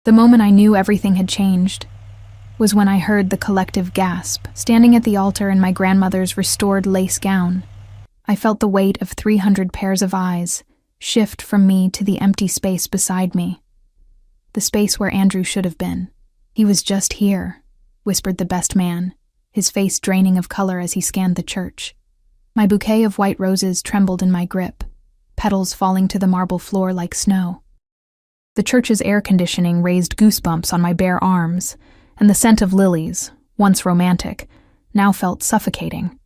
The moment I knew everything had changed was when I heard the collective gasp, standing at the altar in my grandmother's restored lace gown. I felt the weight of 300 pairs of eyes shift from me to the empty space beside me. The space where Andrew should have been. "He was just here," whispered the best man, his face draining of color as he scanned the church. My bouquet of white roses trembled in my grip, petals falling to the marble floor like snow. The church's air conditioning raised goosebumps on my bare arms, and the scent of lilies, once romantic, now felt suffocating.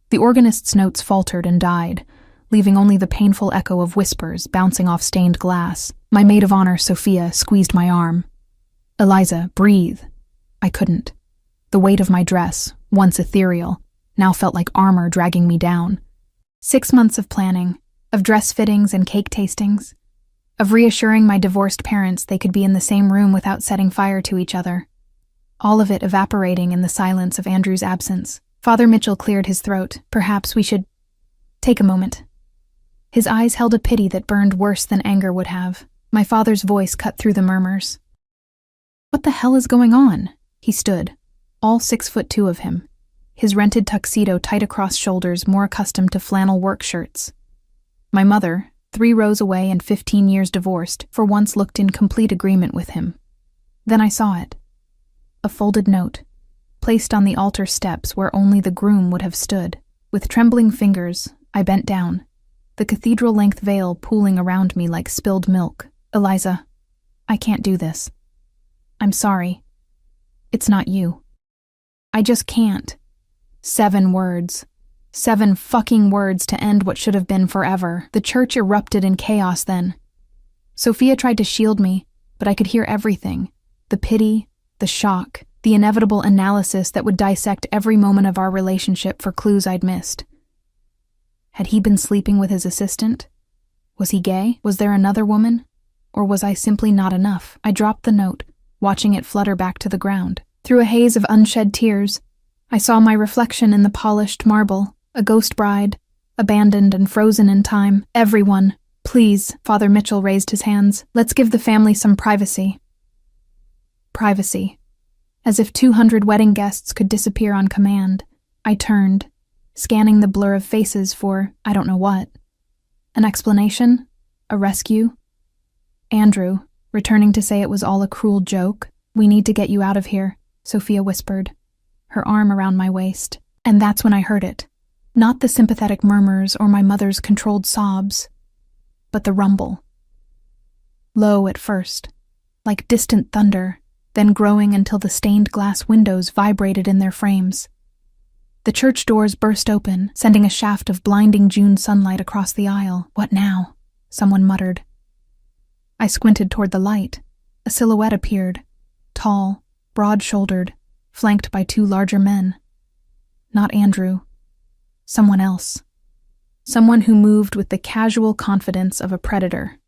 The organist's notes faltered and died, leaving only the painful echo of whispers bouncing off stained glass. My maid of honor, Sophia, squeezed my arm. "Eliza, breathe." I couldn't. The weight of my dress, once ethereal, now felt like armor dragging me down. 6 months of planning, of dress fittings and cake tastings, of reassuring my divorced parents they could be in the same room without setting fire to each other. All of it evaporating in the silence of Andrew's absence. Father Mitchell cleared his throat. "Perhaps we should take a moment." His eyes held a pity that burned worse than anger would have. My father's voice cut through the murmurs. "What the hell is going on?" He stood, all 6'2" of him, his rented tuxedo tight across shoulders, more accustomed to flannel work shirts. My mother, 3 rows away and 15 years divorced, for once looked in complete agreement with him. Then I saw it. A folded note, placed on the altar steps where only the groom would have stood. With trembling fingers, I bent down, the cathedral-length veil pooling around me like spilled milk. "Eliza, I can't do this. I'm sorry. It's not you. I just can't." 7 words. 7 fucking words to end what should have been forever. The church erupted in chaos then. Sophia tried to shield me, but I could hear everything. The pity, the shock, the inevitable analysis that would dissect every moment of our relationship for clues I'd missed. Had he been sleeping with his assistant? Was he gay? Was there another woman? Or was I simply not enough? I dropped the note, watching it flutter back to the ground. Through a haze of unshed tears, I saw my reflection in the polished marble, a ghost bride, abandoned and frozen in time. "Everyone, please," Father Mitchell raised his hands. "Let's give the family some privacy." Privacy. As if 200 wedding guests could disappear on command, I turned, scanning the blur of faces for I don't know what. An explanation? A rescue? Andrew, returning to say it was all a cruel joke. "We need to get you out of here," Sophia whispered, her arm around my waist. And that's when I heard it. Not the sympathetic murmurs or my mother's controlled sobs, but the rumble. Low at first, like distant thunder, then growing until the stained glass windows vibrated in their frames. The church doors burst open, sending a shaft of blinding June sunlight across the aisle. "What now?" someone muttered. I squinted toward the light. A silhouette appeared, tall, broad-shouldered, flanked by 2 larger men. Not Andrew. Someone else. Someone who moved with the casual confidence of a predator.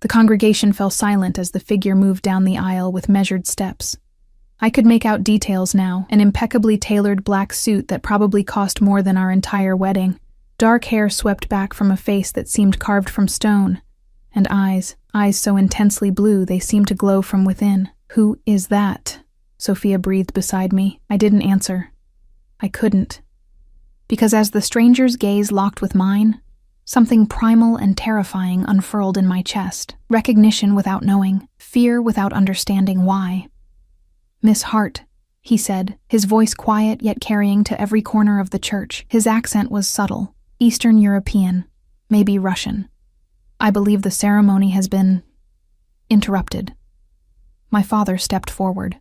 The congregation fell silent as the figure moved down the aisle with measured steps. I could make out details now, an impeccably tailored black suit that probably cost more than our entire wedding. Dark hair swept back from a face that seemed carved from stone, and eyes so intensely blue they seemed to glow from within. "Who is that?" Sophia breathed beside me. I didn't answer. I couldn't. Because as the stranger's gaze locked with mine, something primal and terrifying unfurled in my chest. Recognition without knowing, fear without understanding why. "Miss Hart," he said, his voice quiet yet carrying to every corner of the church. His accent was subtle, Eastern European, maybe Russian. "I believe the ceremony has been interrupted." My father stepped forward.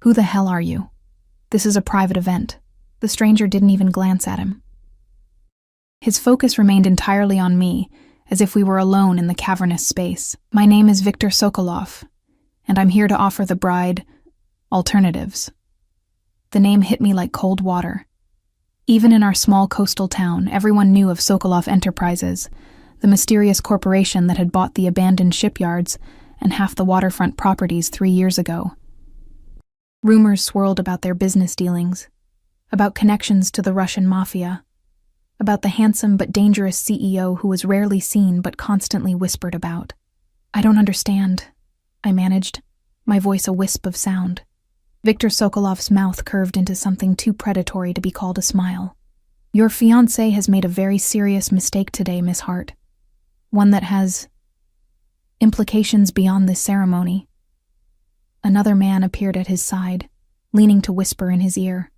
"Who the hell are you? This is a private event." The stranger didn't even glance at him. His focus remained entirely on me, as if we were alone in the cavernous space. "My name is Viktor Sokolov, and I'm here to offer the bride alternatives." The name hit me like cold water. Even in our small coastal town, everyone knew of Sokolov Enterprises, the mysterious corporation that had bought the abandoned shipyards and half the waterfront properties 3 years ago. Rumors swirled about their business dealings, about connections to the Russian Mafia, about the handsome but dangerous CEO who was rarely seen but constantly whispered about. "I don't understand," I managed, my voice a wisp of sound. Viktor Sokolov's mouth curved into something too predatory to be called a smile. Your fiancé has made a very serious mistake today, Miss Hart. One that has implications beyond this ceremony. Another man appeared at his side, leaning to whisper in his ear.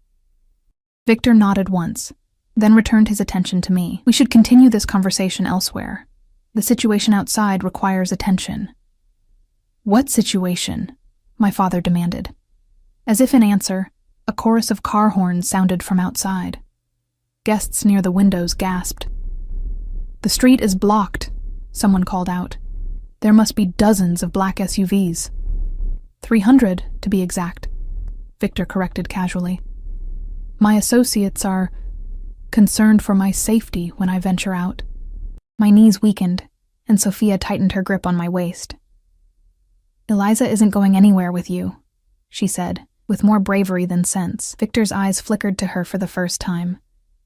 Viktor nodded once, then returned his attention to me. We should continue this conversation elsewhere. The situation outside requires attention. What situation? My father demanded. As if in answer, a chorus of car horns sounded from outside. Guests near the windows gasped. The street is blocked, someone called out. There must be dozens of black SUVs. 300, to be exact, Viktor corrected casually. My associates are concerned for my safety when I venture out. My knees weakened, and Sophia tightened her grip on my waist. Eliza isn't going anywhere with you, she said, with more bravery than sense. Viktor's eyes flickered to her for the first time,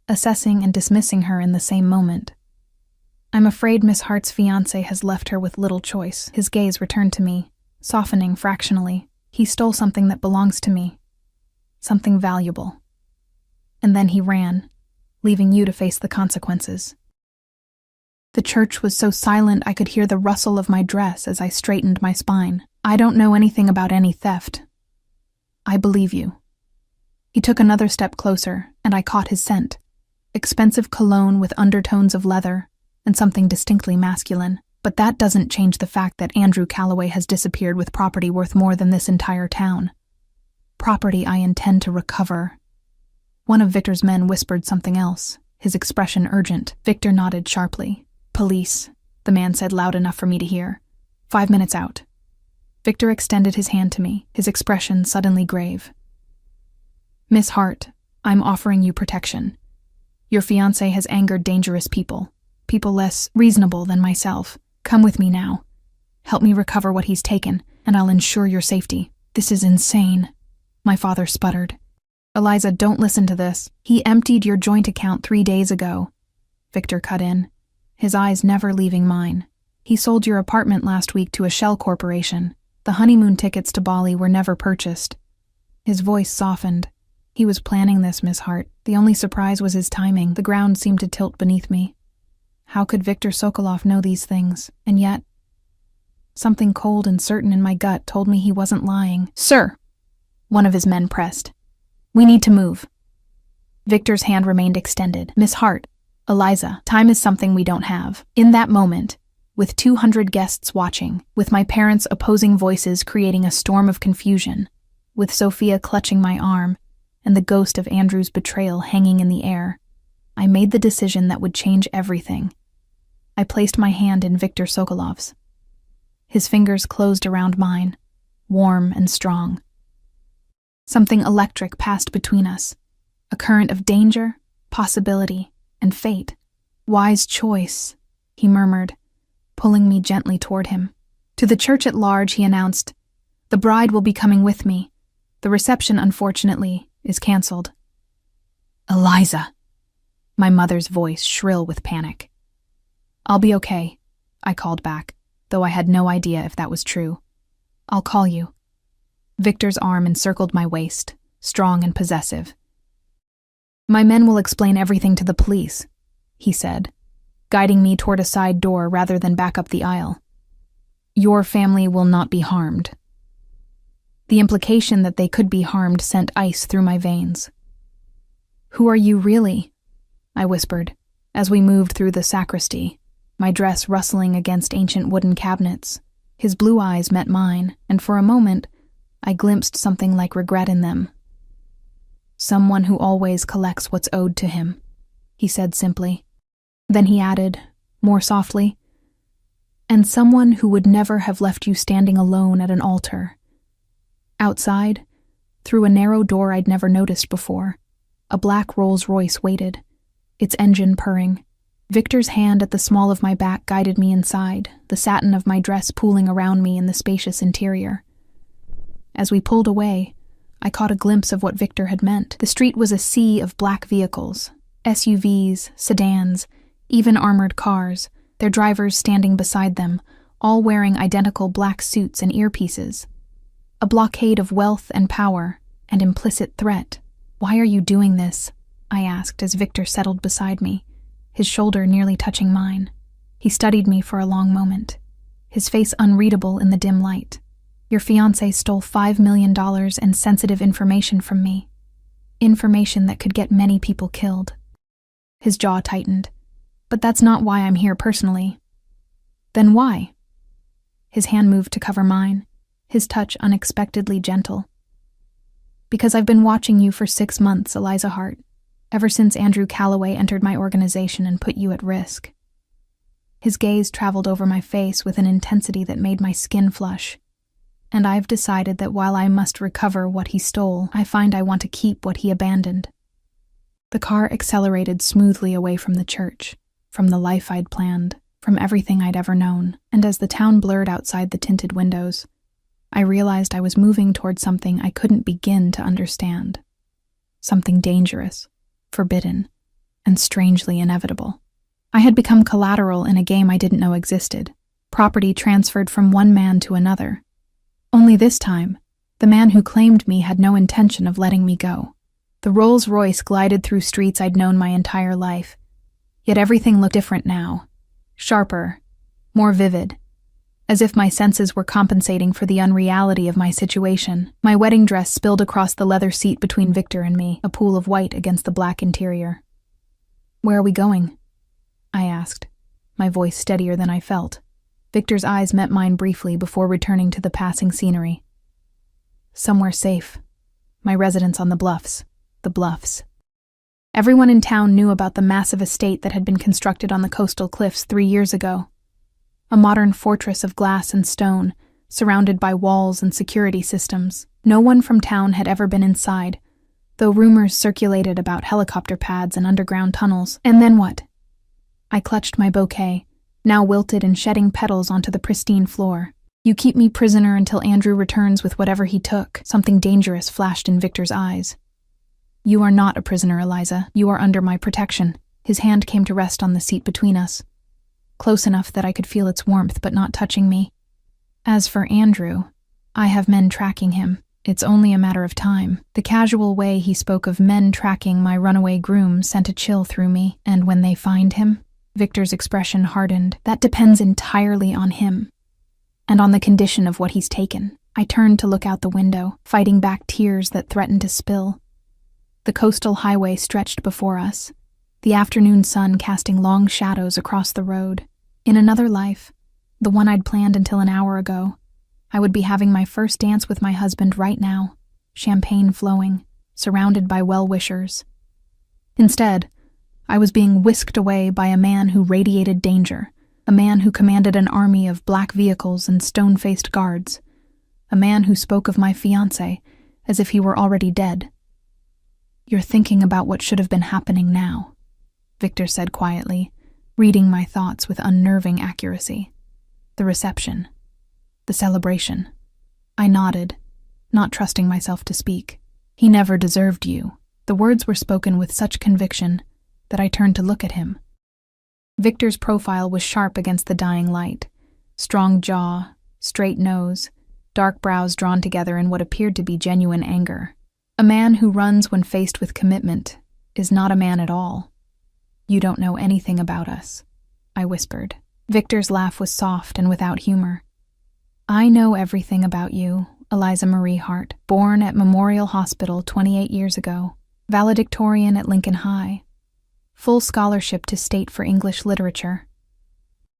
assessing and dismissing her in the same moment. I'm afraid Miss Hart's fiancé has left her with little choice. His gaze returned to me, softening fractionally. He stole something that belongs to me. Something valuable. And then he ran, leaving you to face the consequences. The church was so silent I could hear the rustle of my dress as I straightened my spine. I don't know anything about any theft. I believe you. He took another step closer, and I caught his scent. Expensive cologne with undertones of leather, and something distinctly masculine. But that doesn't change the fact that Andrew Calloway has disappeared with property worth more than this entire town. Property I intend to recover. One of Viktor's men whispered something else, his expression urgent. Viktor nodded sharply. Police, the man said loud enough for me to hear. 5 minutes out. Viktor extended his hand to me, his expression suddenly grave. Miss Hart, I'm offering you protection. Your fiancé has angered dangerous people less reasonable than myself. Come with me now. Help me recover what he's taken, and I'll ensure your safety. This is insane, my father sputtered. Eliza, don't listen to this. He emptied your joint account 3 days ago. Viktor cut in, his eyes never leaving mine. He sold your apartment last week to a shell corporation. The honeymoon tickets to Bali were never purchased. His voice softened. He was planning this, Miss Hart. The only surprise was his timing. The ground seemed to tilt beneath me. How could Viktor Sokolov know these things? And yet, something cold and certain in my gut told me he wasn't lying. Sir, one of his men pressed. We need to move. Viktor's hand remained extended. Miss Hart, Eliza, time is something we don't have. In that moment, with 200 guests watching, with my parents' opposing voices creating a storm of confusion, with Sophia clutching my arm, and the ghost of Andrew's betrayal hanging in the air, I made the decision that would change everything. I placed my hand in Viktor Sokolov's. His fingers closed around mine, warm and strong. Something electric passed between us, a current of danger, possibility, and fate. Wise choice, he murmured, pulling me gently toward him. To the church at large, he announced, the bride will be coming with me. The reception, unfortunately, is canceled. Eliza, my mother's voice shrill with panic. I'll be okay, I called back, though I had no idea if that was true. I'll call you. Viktor's arm encircled my waist, strong and possessive. My men will explain everything to the police, he said, guiding me toward a side door rather than back up the aisle. Your family will not be harmed. The implication that they could be harmed sent ice through my veins. Who are you really? I whispered, as we moved through the sacristy, my dress rustling against ancient wooden cabinets. His blue eyes met mine, and for a moment, I glimpsed something like regret in them. Someone who always collects what's owed to him, he said simply. Then he added, more softly, and someone who would never have left you standing alone at an altar. Outside, through a narrow door I'd never noticed before, a black Rolls-Royce waited, its engine purring. Viktor's hand at the small of my back guided me inside, the satin of my dress pooling around me in the spacious interior. As we pulled away, I caught a glimpse of what Viktor had meant. The street was a sea of black vehicles, SUVs, sedans, even armored cars, their drivers standing beside them, all wearing identical black suits and earpieces. A blockade of wealth and power and implicit threat. "Why are you doing this?" I asked as Victor settled beside me, his shoulder nearly touching mine. He studied me for a long moment, his face unreadable in the dim light. "Your fiancé stole $5 million and sensitive information from me. Information that could get many people killed." His jaw tightened. "But that's not why I'm here personally." "Then why?" His hand moved to cover mine, his touch unexpectedly gentle. "Because I've been watching you for 6 months, Eliza Hart, ever since Andrew Calloway entered my organization and put you at risk." His gaze traveled over my face with an intensity that made my skin flush. "And I've decided that while I must recover what he stole, I find I want to keep what he abandoned." The car accelerated smoothly away from the church, from the life I'd planned, from everything I'd ever known, and as the town blurred outside the tinted windows, I realized I was moving toward something I couldn't begin to understand. Something dangerous, forbidden, and strangely inevitable. I had become collateral in a game I didn't know existed, property transferred from one man to another. Only this time, the man who claimed me had no intention of letting me go. The Rolls-Royce glided through streets I'd known my entire life, yet everything looked different now, sharper, more vivid, as if my senses were compensating for the unreality of my situation. My wedding dress spilled across the leather seat between Victor and me, a pool of white against the black interior. "Where are we going?" I asked, my voice steadier than I felt. Victor's eyes met mine briefly before returning to the passing scenery. "Somewhere safe. My residence on the Bluffs. The Bluffs." Everyone in town knew about the massive estate that had been constructed on the coastal cliffs 3 years ago. A modern fortress of glass and stone, surrounded by walls and security systems. No one from town had ever been inside, though rumors circulated about helicopter pads and underground tunnels. And then what? I clutched my bouquet, now wilted and shedding petals onto the pristine floor. "You keep me prisoner until Andrew returns with whatever he took." Something dangerous flashed in Victor's eyes. "You are not a prisoner, Eliza. You are under my protection." His hand came to rest on the seat between us, close enough that I could feel its warmth but not touching me. "As for Andrew, I have men tracking him. It's only a matter of time." The casual way he spoke of men tracking my runaway groom sent a chill through me. "And when they find him?" Victor's expression hardened. "That depends entirely on him, and on the condition of what he's taken." I turned to look out the window, fighting back tears that threatened to spill. The coastal highway stretched before us, the afternoon sun casting long shadows across the road. In another life, the one I'd planned until an hour ago, I would be having my first dance with my husband right now, champagne flowing, surrounded by well-wishers. Instead, I was being whisked away by a man who radiated danger, a man who commanded an army of black vehicles and stone-faced guards, a man who spoke of my fiancé as if he were already dead. "You're thinking about what should have been happening now," Victor said quietly, reading my thoughts with unnerving accuracy. "The reception. The celebration." I nodded, not trusting myself to speak. "He never deserved you." The words were spoken with such conviction that I turned to look at him. Victor's profile was sharp against the dying light. Strong jaw, straight nose, dark brows drawn together in what appeared to be genuine anger. A man who runs when faced with commitment is not a man at all. "You don't know anything about us," I whispered. Victor's laugh was soft and without humor. "I know everything about you, Eliza Marie Hart, born at Memorial Hospital 28 years ago, valedictorian at Lincoln High, full scholarship to state for English literature.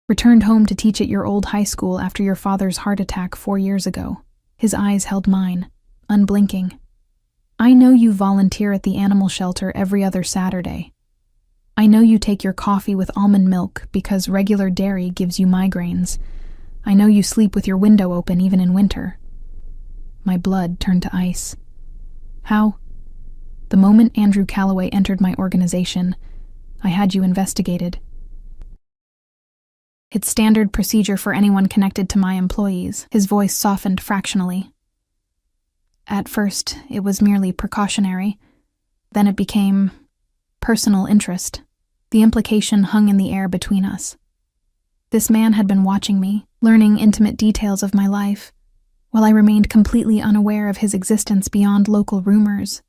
Returned home to teach at your old high school after your father's heart attack 4 years ago." His eyes held mine, unblinking. "I know you volunteer at the animal shelter every other Saturday. I know you take your coffee with almond milk because regular dairy gives you migraines. I know you sleep with your window open even in winter." My blood turned to ice. "How?" "The moment Andrew Calloway entered my organization, I had you investigated. It's standard procedure for anyone connected to my employees." His voice softened fractionally. "At first, it was merely precautionary. Then it became personal interest." The implication hung in the air between us. This man had been watching me, learning intimate details of my life, while I remained completely unaware of his existence beyond local rumors.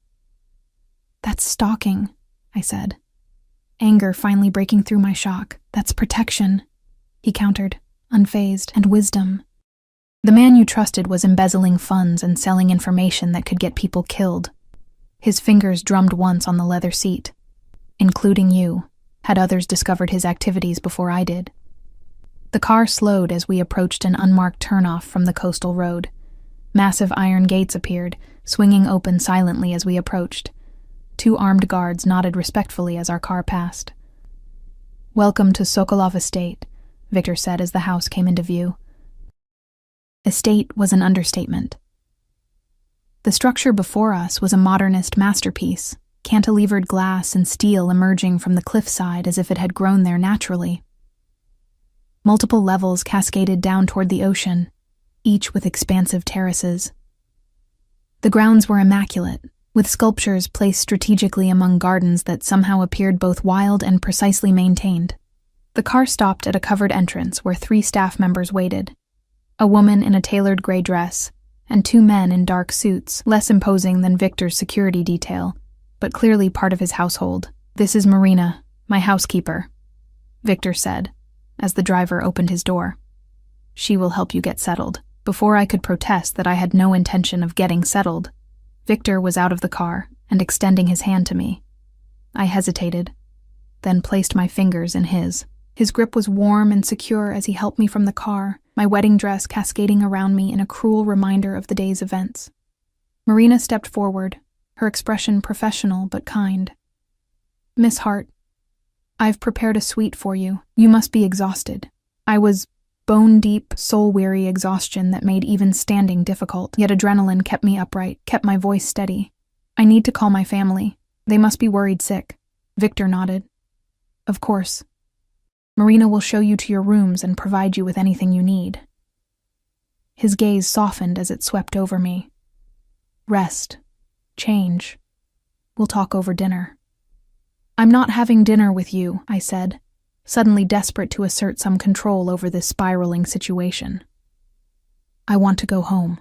"That's stalking," I said, anger finally breaking through my shock. "That's protection," he countered, unfazed, "and wisdom." The man you trusted was embezzling funds and selling information that could get people killed. His fingers drummed once on the leather seat. "Including you. Had others discovered his activities before I did?" The car slowed as we approached an unmarked turnoff from the coastal road. Massive iron gates appeared, swinging open silently as we approached. 2 armed guards nodded respectfully as our car passed. "Welcome to Sokolov Estate," Victor said as the house came into view. Estate was an understatement. The structure before us was a modernist masterpiece, cantilevered glass and steel emerging from the cliffside as if it had grown there naturally. Multiple levels cascaded down toward the ocean, each with expansive terraces. The grounds were immaculate, with sculptures placed strategically among gardens that somehow appeared both wild and precisely maintained. The car stopped at a covered entrance where 3 staff members waited, a woman in a tailored gray dress, and 2 men in dark suits, less imposing than Victor's security detail, but clearly part of his household. "This is Marina, my housekeeper," Victor said, as the driver opened his door. "She will help you get settled." Before I could protest that I had no intention of getting settled, Victor was out of the car and extending his hand to me. I hesitated, then placed my fingers in his. His grip was warm and secure as he helped me from the car, my wedding dress cascading around me in a cruel reminder of the day's events. Marina stepped forward, her expression professional but kind. "Miss Hart, I've prepared a suite for you. You must be exhausted." I was bone-deep, soul-weary exhaustion that made even standing difficult, yet adrenaline kept me upright, kept my voice steady. "I need to call my family. They must be worried sick." Victor nodded. "Of course. Marina will show you to your rooms and provide you with anything you need." His gaze softened as it swept over me. "Rest. Change. We'll talk over dinner." "I'm not having dinner with you," I said, suddenly desperate to assert some control over this spiraling situation. "I want to go home."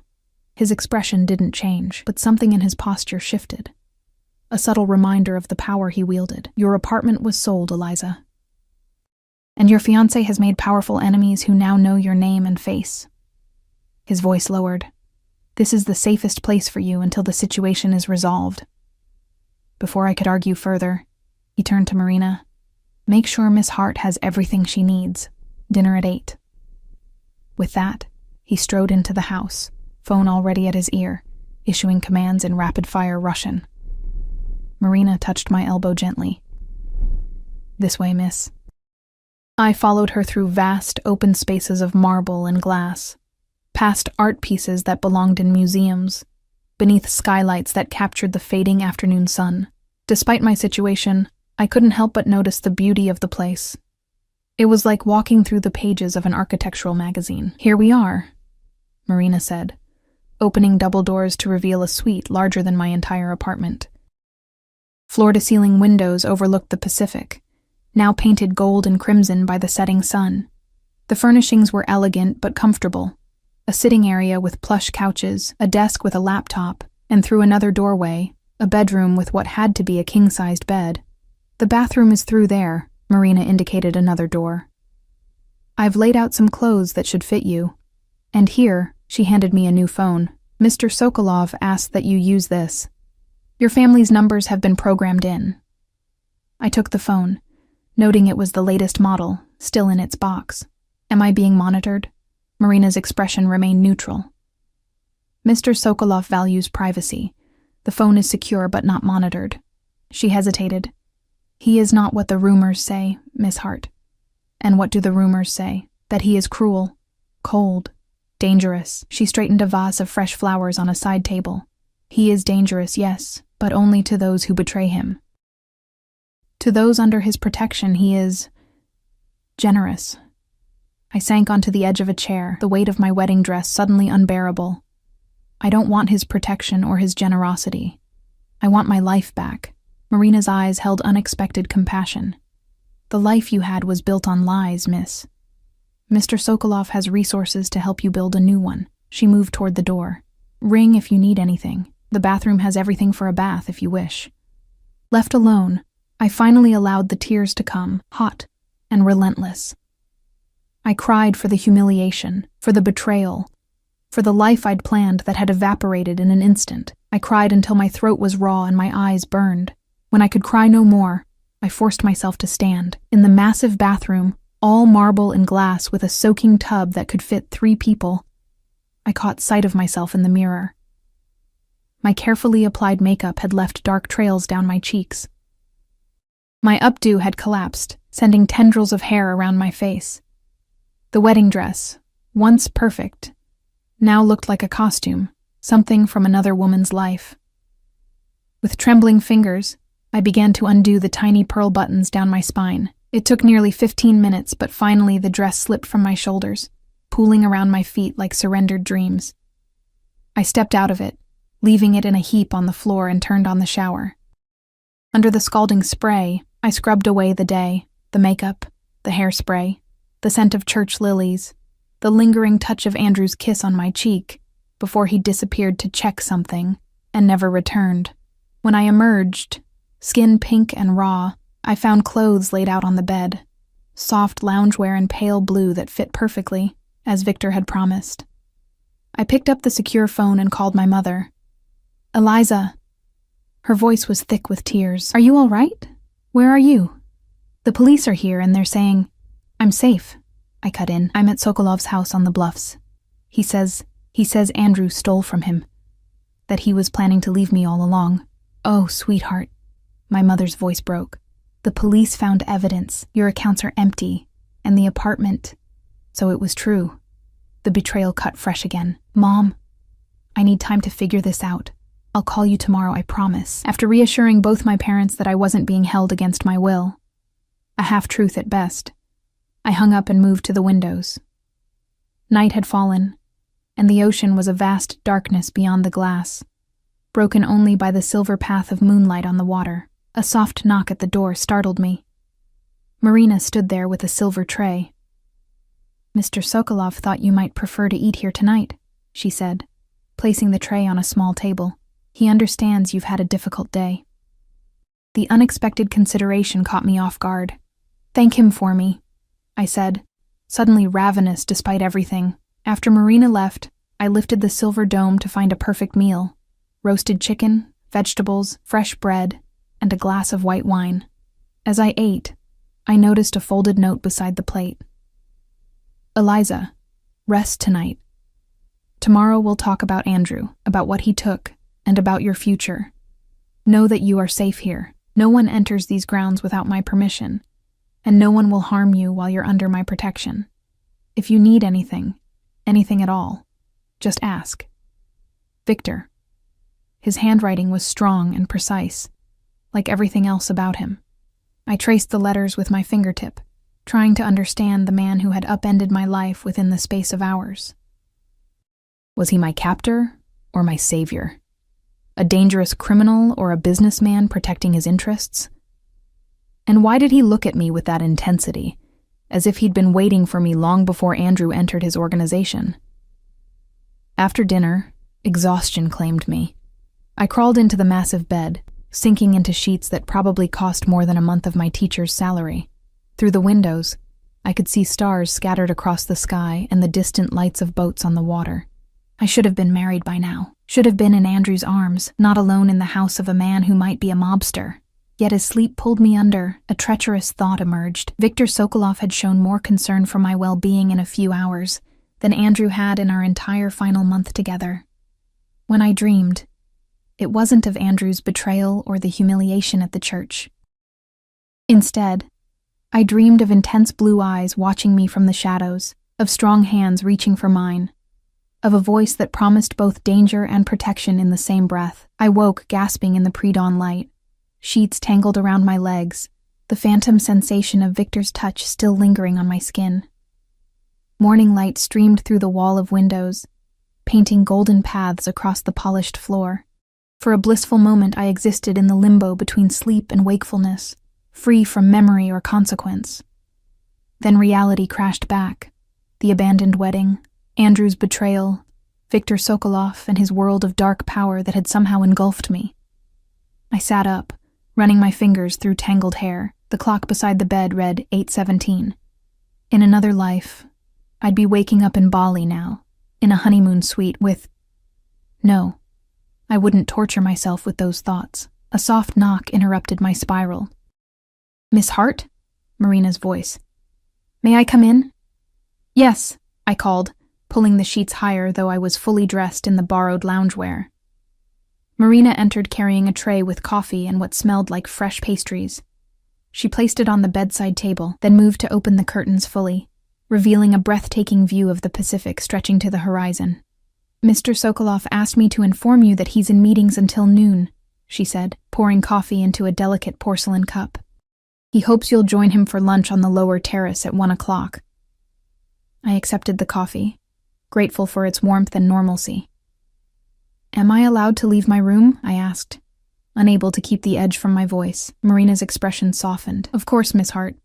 His expression didn't change, but something in his posture shifted. A subtle reminder of the power he wielded. "Your apartment was sold, Eliza. And your fiancé has made powerful enemies who now know your name and face." His voice lowered. "This is the safest place for you until the situation is resolved." Before I could argue further, he turned to Marina. "Make sure Miss Hart has everything she needs. Dinner at 8. With that, he strode into the house, phone already at his ear, issuing commands in rapid-fire Russian. Marina touched my elbow gently. "This way, miss." I followed her through vast, open spaces of marble and glass, past art pieces that belonged in museums, beneath skylights that captured the fading afternoon sun. Despite my situation, I couldn't help but notice the beauty of the place. It was like walking through the pages of an architectural magazine. "Here we are," Marina said, opening double doors to reveal a suite larger than my entire apartment. Floor-to-ceiling windows overlooked the Pacific, now painted gold and crimson by the setting sun. The furnishings were elegant but comfortable. A sitting area with plush couches, a desk with a laptop, and through another doorway, a bedroom with what had to be a king-sized bed. "The bathroom is through there," Marina indicated another door. "I've laid out some clothes that should fit you. And here," she handed me a new phone. "Mr. Sokolov asked that you use this. Your family's numbers have been programmed in." I took the phone, noting it was the latest model, still in its box. "Am I being monitored?" Marina's expression remained neutral. "Mr. Sokolov values privacy. The phone is secure but not monitored." She hesitated. "He is not what the rumors say, Miss Hart." "And what do the rumors say?" "That he is cruel, cold, dangerous." She straightened a vase of fresh flowers on a side table. "He is dangerous, yes, but only to those who betray him. To those under his protection, he is generous." I sank onto the edge of a chair, the weight of my wedding dress suddenly unbearable. "I don't want his protection or his generosity. I want my life back." Marina's eyes held unexpected compassion. "The life you had was built on lies, miss. Mr. Sokolov has resources to help you build a new one. She moved toward the door. Ring if you need anything. The bathroom has everything for a bath if you wish. Left alone, I finally allowed the tears to come, hot and relentless. I cried for the humiliation, for the betrayal, for the life I'd planned that had evaporated in an instant. I cried until my throat was raw and my eyes burned. When I could cry no more, I forced myself to stand. In the massive bathroom, all marble and glass with a soaking tub that could fit 3 people, I caught sight of myself in the mirror. My carefully applied makeup had left dark trails down my cheeks. My updo had collapsed, sending tendrils of hair around my face. The wedding dress, once perfect, now looked like a costume, something from another woman's life. With trembling fingers, I began to undo the tiny pearl buttons down my spine. It took nearly 15 minutes, but finally the dress slipped from my shoulders, pooling around my feet like surrendered dreams. I stepped out of it, leaving it in a heap on the floor, and turned on the shower. Under the scalding spray, I scrubbed away the day, the makeup, the hairspray, the scent of church lilies, the lingering touch of Andrew's kiss on my cheek, before he disappeared to check something and never returned. When I emerged, skin pink and raw, I found clothes laid out on the bed, soft loungewear in pale blue that fit perfectly, as Victor had promised. I picked up the secure phone and called my mother. "Eliza." Her voice was thick with tears. "Are you all right? Where are you?" "The police are here and they're saying..." "I'm safe," I cut in. "I'm at Sokolov's house on the bluffs. He says Andrew stole from him, that he was planning to leave me all along." "Oh, sweetheart," my mother's voice broke. "The police found evidence. Your accounts are empty, and the apartment, so it was true." The betrayal cut fresh again. "Mom, I need time to figure this out. I'll call you tomorrow, I promise." After reassuring both my parents that I wasn't being held against my will, a half-truth at best, I hung up and moved to the windows. Night had fallen, and the ocean was a vast darkness beyond the glass, broken only by the silver path of moonlight on the water. A soft knock at the door startled me. Marina stood there with a silver tray. "Mr. Sokolov thought you might prefer to eat here tonight," she said, placing the tray on a small table. "He understands you've had a difficult day." The unexpected consideration caught me off guard. "Thank him for me," I said, suddenly ravenous despite everything. After Marina left, I lifted the silver dome to find a perfect meal: roasted chicken, vegetables, fresh bread, and a glass of white wine. As I ate, I noticed a folded note beside the plate. "Eliza, rest tonight. Tomorrow we'll talk about Andrew, about what he took, and about your future. Know that you are safe here. No one enters these grounds without my permission, and no one will harm you while you're under my protection. If you need anything at all, just ask. Victor." His handwriting was strong and precise, like everything else about him. I traced the letters with my fingertip, trying to understand the man who had upended my life within the space of hours. Was he my captor or my savior? A dangerous criminal or a businessman protecting his interests? And why did he look at me with that intensity, as if he'd been waiting for me long before Andrew entered his organization? After dinner, exhaustion claimed me. I crawled into the massive bed, sinking into sheets that probably cost more than a month of my teacher's salary. Through the windows, I could see stars scattered across the sky and the distant lights of boats on the water. I should have been married by now, should have been in Andrew's arms, not alone in the house of a man who might be a mobster. Yet as sleep pulled me under, a treacherous thought emerged. Victor Sokolov had shown more concern for my well-being in a few hours than Andrew had in our entire final month together. When I dreamed, it wasn't of Andrew's betrayal or the humiliation at the church. Instead, I dreamed of intense blue eyes watching me from the shadows, of strong hands reaching for mine, of a voice that promised both danger and protection in the same breath. I woke gasping in the pre-dawn light, sheets tangled around my legs, the phantom sensation of Victor's touch still lingering on my skin. Morning light streamed through the wall of windows, painting golden paths across the polished floor. For a blissful moment I existed in the limbo between sleep and wakefulness, free from memory or consequence. Then reality crashed back, The abandoned wedding, Andrew's betrayal, Viktor Sokolov and his world of dark power that had somehow engulfed me. I sat up, running my fingers through tangled hair. The clock beside the bed read 8:17. In another life, I'd be waking up in Bali now, in a honeymoon suite with... No, I wouldn't torture myself with those thoughts. A soft knock interrupted my spiral. "Miss Hart?" Marina's voice. "May I come in?" "Yes," I called, pulling the sheets higher though I was fully dressed in the borrowed loungewear. Marina entered carrying a tray with coffee and what smelled like fresh pastries. She placed it on the bedside table, then moved to open the curtains fully, revealing a breathtaking view of the Pacific stretching to the horizon. "Mr. Sokolov asked me to inform you that he's in meetings until noon," she said, pouring coffee into a delicate porcelain cup. "He hopes you'll join him for lunch on the lower terrace at 1 o'clock. I accepted the coffee, grateful for its warmth and normalcy. "Am I allowed to leave my room?" I asked, unable to keep the edge from my voice. Marina's expression softened. "Of course, Miss Hart.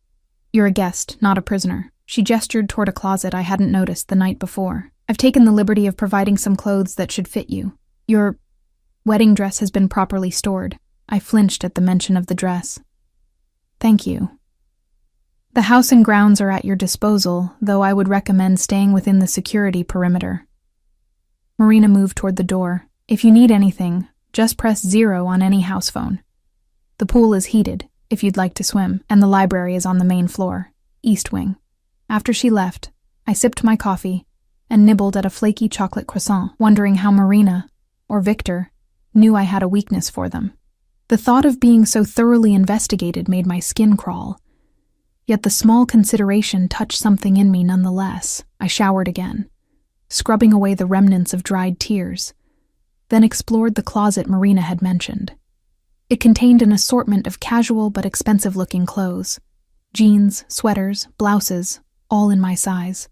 You're a guest, not a prisoner." She gestured toward a closet I hadn't noticed the night before. "I've taken the liberty of providing some clothes that should fit you. Your wedding dress has been properly stored." I flinched at the mention of the dress. "Thank you. The house and grounds are at your disposal, though I would recommend staying within the security perimeter." Marina moved toward the door. "If you need anything, just press 0 on any house phone. The pool is heated, if you'd like to swim, and the library is on the main floor, East Wing." After she left, I sipped my coffee and nibbled at a flaky chocolate croissant, wondering how Marina, or Viktor, knew I had a weakness for them. The thought of being so thoroughly investigated made my skin crawl. Yet the small consideration touched something in me nonetheless. I showered again, scrubbing away the remnants of dried tears, then explored the closet Marina had mentioned. It contained an assortment of casual but expensive-looking clothes. Jeans, sweaters, blouses, all in my size.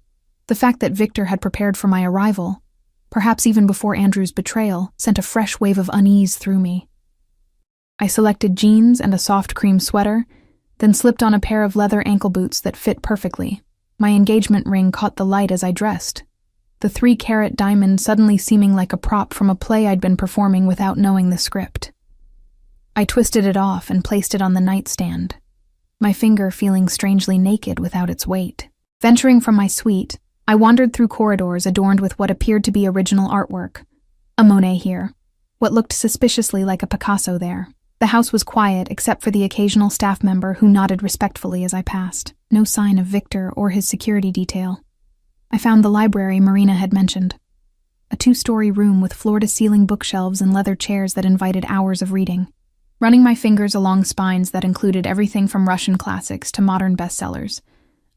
The fact that Viktor had prepared for my arrival, perhaps even before Andrew's betrayal, sent a fresh wave of unease through me. I selected jeans and a soft cream sweater, then slipped on a pair of leather ankle boots that fit perfectly. My engagement ring caught the light as I dressed, the 3-carat diamond suddenly seeming like a prop from a play I'd been performing without knowing the script. I twisted it off and placed it on the nightstand, my finger feeling strangely naked without its weight. Venturing from my suite, I wandered through corridors adorned with what appeared to be original artwork. A Monet here, what looked suspiciously like a Picasso there. The house was quiet except for the occasional staff member who nodded respectfully as I passed. No sign of Viktor or his security detail. I found the library Marina had mentioned. A 2-story room with floor-to-ceiling bookshelves and leather chairs that invited hours of reading. Running my fingers along spines that included everything from Russian classics to modern bestsellers,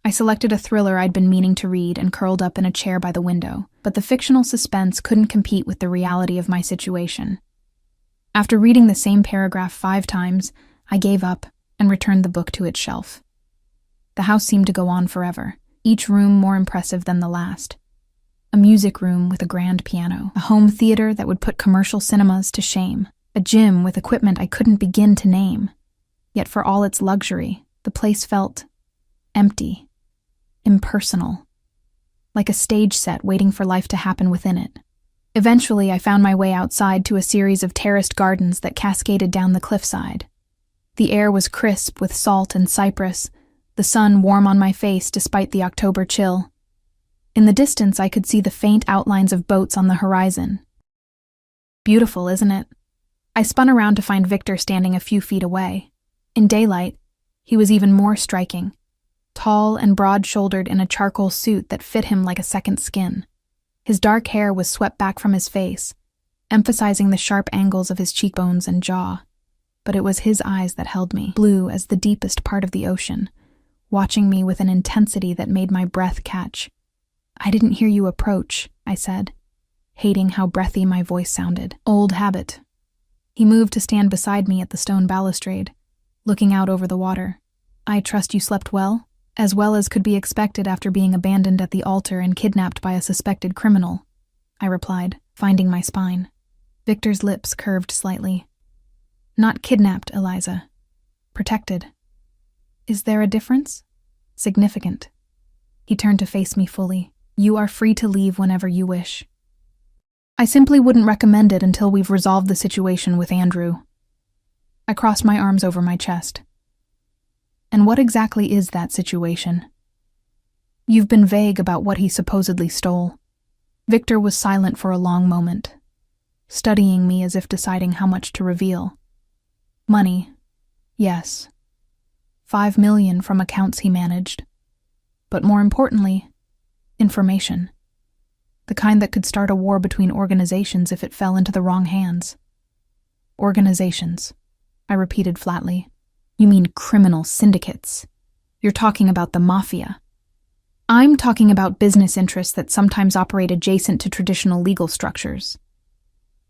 I selected a thriller I'd been meaning to read and curled up in a chair by the window, but the fictional suspense couldn't compete with the reality of my situation. After reading the same paragraph 5 times, I gave up and returned the book to its shelf. The house seemed to go on forever, each room more impressive than the last. A music room with a grand piano, a home theater that would put commercial cinemas to shame, a gym with equipment I couldn't begin to name. Yet for all its luxury, the place felt empty, impersonal, like a stage set waiting for life to happen within it. Eventually, I found my way outside to a series of terraced gardens that cascaded down the cliffside. The air was crisp with salt and cypress, the sun warm on my face despite the October chill. In the distance, I could see the faint outlines of boats on the horizon. Beautiful, isn't it? I spun around to find Viktor standing a few feet away. In daylight, he was even more striking, tall and broad-shouldered in a charcoal suit that fit him like a second skin. His dark hair was swept back from his face, emphasizing the sharp angles of his cheekbones and jaw. But it was his eyes that held me, blue as the deepest part of the ocean, watching me with an intensity that made my breath catch. "I didn't hear you approach," I said, hating how breathy my voice sounded. "Old habit." He moved to stand beside me at the stone balustrade, looking out over the water. "I trust you slept well as could be expected after being abandoned at the altar and kidnapped by a suspected criminal," I replied, finding my spine. Viktor's lips curved slightly. "Not kidnapped, Eliza. Protected." "Is there a difference?" "Significant." He turned to face me fully, You are free to leave whenever you wish. I simply wouldn't recommend it until we've resolved the situation with Andrew. I crossed my arms over my chest. And what exactly is that situation? You've been vague about what he supposedly stole. Victor was silent for a long moment, studying me as if deciding how much to reveal. Money, yes. 5 million from accounts he managed. But more importantly, information. The kind that could start a war between organizations if it fell into the wrong hands. Organizations, I repeated flatly. You mean criminal syndicates. You're talking about the Mafia. I'm talking about business interests that sometimes operate adjacent to traditional legal structures.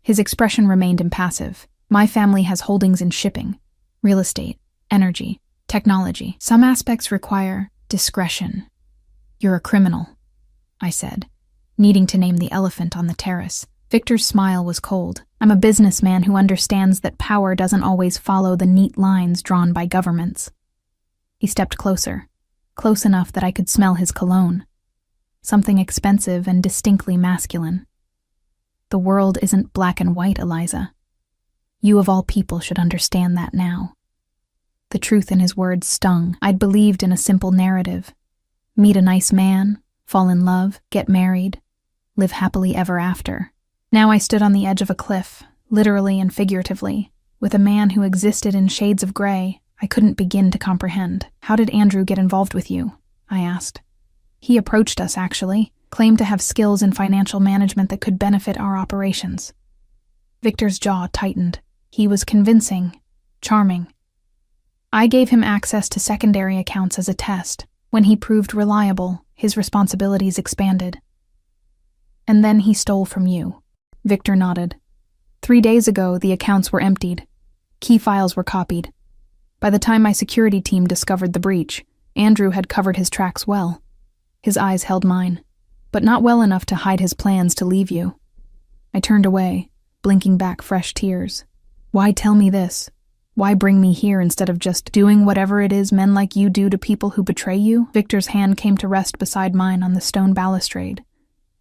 His expression remained impassive. My family has holdings in shipping, real estate, energy, technology. Some aspects require discretion. You're a criminal, I said, needing to name the elephant on the terrace. Victor's smile was cold. I'm a businessman who understands that power doesn't always follow the neat lines drawn by governments. He stepped closer, close enough that I could smell his cologne. Something expensive and distinctly masculine. The world isn't black and white, Eliza. You of all people should understand that now. The truth in his words stung. I'd believed in a simple narrative. Meet a nice man, fall in love, get married, live happily ever after. Now I stood on the edge of a cliff, literally and figuratively, with a man who existed in shades of gray I couldn't begin to comprehend. How did Andrew get involved with you? I asked. He approached us, actually, claimed to have skills in financial management that could benefit our operations. Victor's jaw tightened. He was convincing, charming. I gave him access to secondary accounts as a test. When he proved reliable, his responsibilities expanded. And then he stole from you. Victor nodded. 3 days ago, the accounts were emptied. Key files were copied. By the time my security team discovered the breach, Andrew had covered his tracks well. His eyes held mine, but not well enough to hide his plans to leave you. I turned away, blinking back fresh tears. Why tell me this? Why bring me here instead of just doing whatever it is men like you do to people who betray you? Victor's hand came to rest beside mine on the stone balustrade,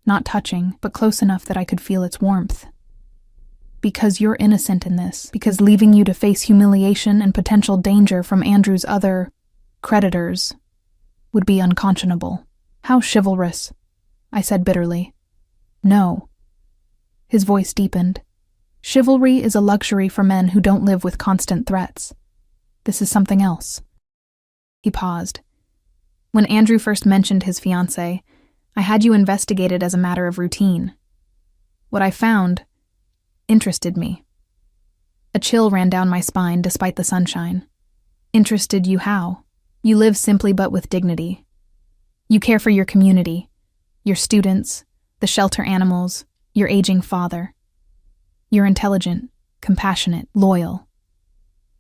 not touching, but close enough that I could feel its warmth. Because you're innocent in this, because leaving you to face humiliation and potential danger from Andrew's other creditors would be unconscionable. How chivalrous, I said bitterly. No. His voice deepened. Chivalry is a luxury for men who don't live with constant threats. This is something else. He paused. When Andrew first mentioned his fiancée, I had you investigated as a matter of routine. What I found interested me. A chill ran down my spine despite the sunshine. Interested you how? You live simply but with dignity. You care for your community, your students, the shelter animals, your aging father. You're intelligent, compassionate, loyal.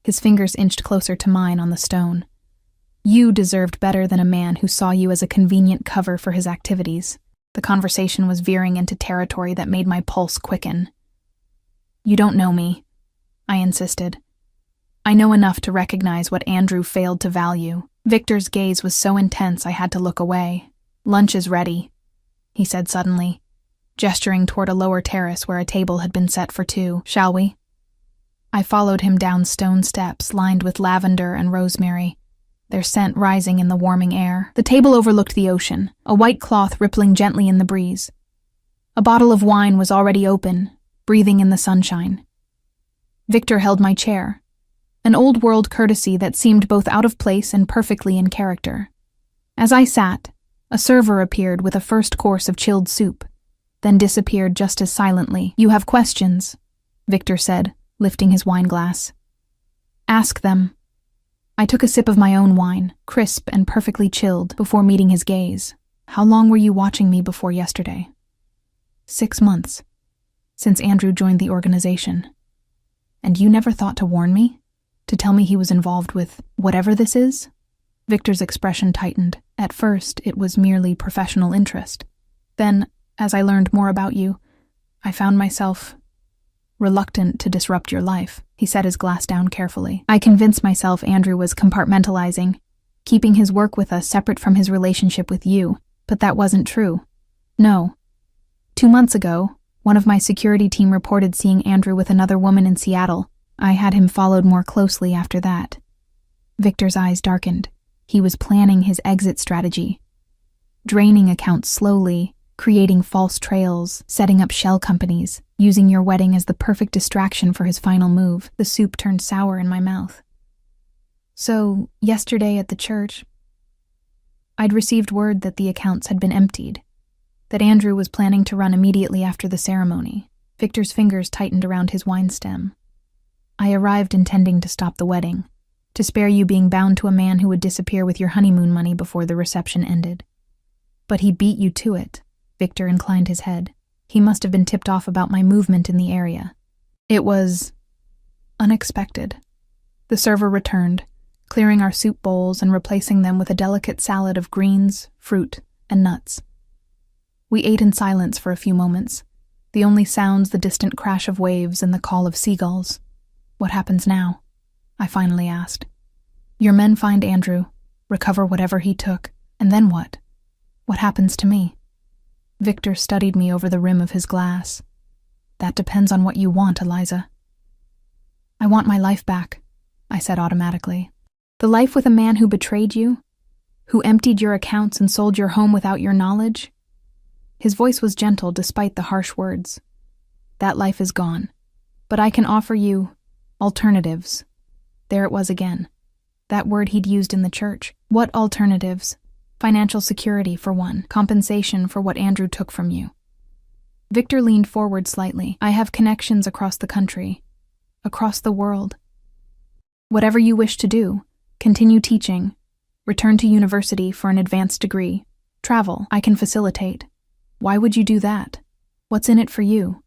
His fingers inched closer to mine on the stone. You deserved better than a man who saw you as a convenient cover for his activities. The conversation was veering into territory that made my pulse quicken. You don't know me, I insisted. I know enough to recognize what Andrew failed to value. Victor's gaze was so intense I had to look away. Lunch is ready, he said suddenly, gesturing toward a lower terrace where a table had been set for 2. Shall we? I followed him down stone steps lined with lavender and rosemary, their scent rising in the warming air. The table overlooked the ocean, a white cloth rippling gently in the breeze. A bottle of wine was already open, breathing in the sunshine. Victor held my chair, an old-world courtesy that seemed both out of place and perfectly in character. As I sat, a server appeared with a first course of chilled soup, then disappeared just as silently. You have questions, Victor said, lifting his wine glass. Ask them. I took a sip of my own wine, crisp and perfectly chilled, before meeting his gaze. How long were you watching me before yesterday? 6 months. Since Andrew joined the organization. And you never thought to warn me? To tell me he was involved with whatever this is? Victor's expression tightened. At first, it was merely professional interest. Then, as I learned more about you, I found myself reluctant to disrupt your life. He set his glass down carefully. I convinced myself Andrew was compartmentalizing, keeping his work with us separate from his relationship with you, but that wasn't true. No. 2 months ago, one of my security team reported seeing Andrew with another woman in Seattle. I had him followed more closely after that. Victor's eyes darkened. He was planning his exit strategy. Draining accounts slowly, creating false trails, setting up shell companies, using your wedding as the perfect distraction for his final move. The soup turned sour in my mouth. So, yesterday at the church, I'd received word that the accounts had been emptied, that Andrew was planning to run immediately after the ceremony. Victor's fingers tightened around his wine stem. I arrived intending to stop the wedding, to spare you being bound to a man who would disappear with your honeymoon money before the reception ended. But he beat you to it. Victor inclined his head. He must have been tipped off about my movement in the area. It was unexpected. The server returned, clearing our soup bowls and replacing them with a delicate salad of greens, fruit, and nuts. We ate in silence for a few moments, the only sounds the distant crash of waves and the call of seagulls. What happens now? I finally asked. Your men find Andrew, recover whatever he took, and then what? What happens to me? Victor studied me over the rim of his glass. That depends on what you want, Eliza. I want my life back, I said automatically. The life with a man who betrayed you? Who emptied your accounts and sold your home without your knowledge? His voice was gentle despite the harsh words. That life is gone, but I can offer you alternatives. There it was again. That word he'd used in the church. What alternatives? Financial security, for one. Compensation for what Andrew took from you. Victor leaned forward slightly. I have connections across the country. Across the world. Whatever you wish to do. Continue teaching. Return to university for an advanced degree. Travel. I can facilitate. Why would you do that? What's in it for you?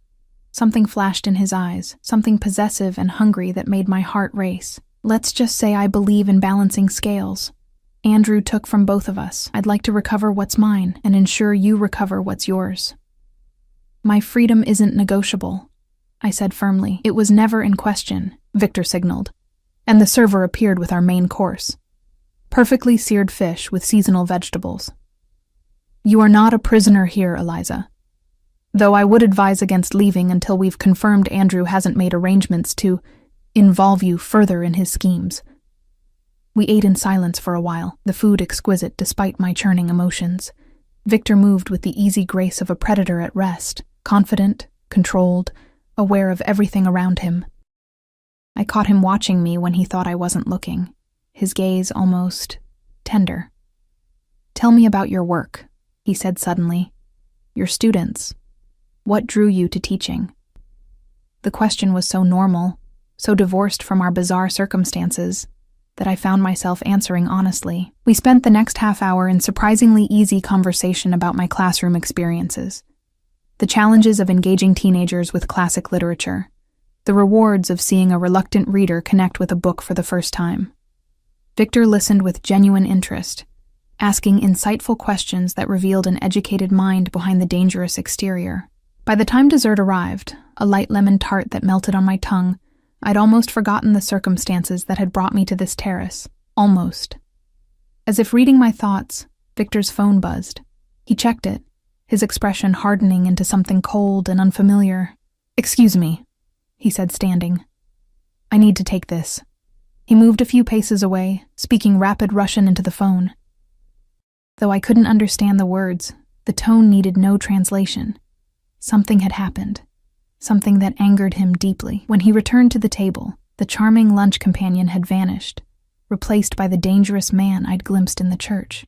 Something flashed in his eyes, something possessive and hungry that made my heart race. Let's just say I believe in balancing scales. Andrew took from both of us. I'd like to recover what's mine and ensure you recover what's yours. My freedom isn't negotiable, I said firmly. It was never in question, Victor signaled, and the server appeared with our main course. Perfectly seared fish with seasonal vegetables. You are not a prisoner here, Eliza. Though I would advise against leaving until we've confirmed Andrew hasn't made arrangements to involve you further in his schemes. We ate in silence for a while, the food exquisite despite my churning emotions. Victor moved with the easy grace of a predator at rest, confident, controlled, aware of everything around him. I caught him watching me when he thought I wasn't looking, his gaze almost tender. Tell me about your work, he said suddenly. Your students. What drew you to teaching? The question was so normal, so divorced from our bizarre circumstances, that I found myself answering honestly. We spent the next half hour in surprisingly easy conversation about my classroom experiences. The challenges of engaging teenagers with classic literature. The rewards of seeing a reluctant reader connect with a book for the first time. Victor listened with genuine interest, asking insightful questions that revealed an educated mind behind the dangerous exterior. By the time dessert arrived, a light lemon tart that melted on my tongue, I'd almost forgotten the circumstances that had brought me to this terrace. Almost. As if reading my thoughts, Victor's phone buzzed. He checked it, his expression hardening into something cold and unfamiliar. Excuse me, he said, standing. I need to take this. He moved a few paces away, speaking rapid Russian into the phone. Though I couldn't understand the words, the tone needed no translation. Something had happened. Something that angered him deeply. When he returned to the table, the charming lunch companion had vanished, replaced by the dangerous man I'd glimpsed in the church.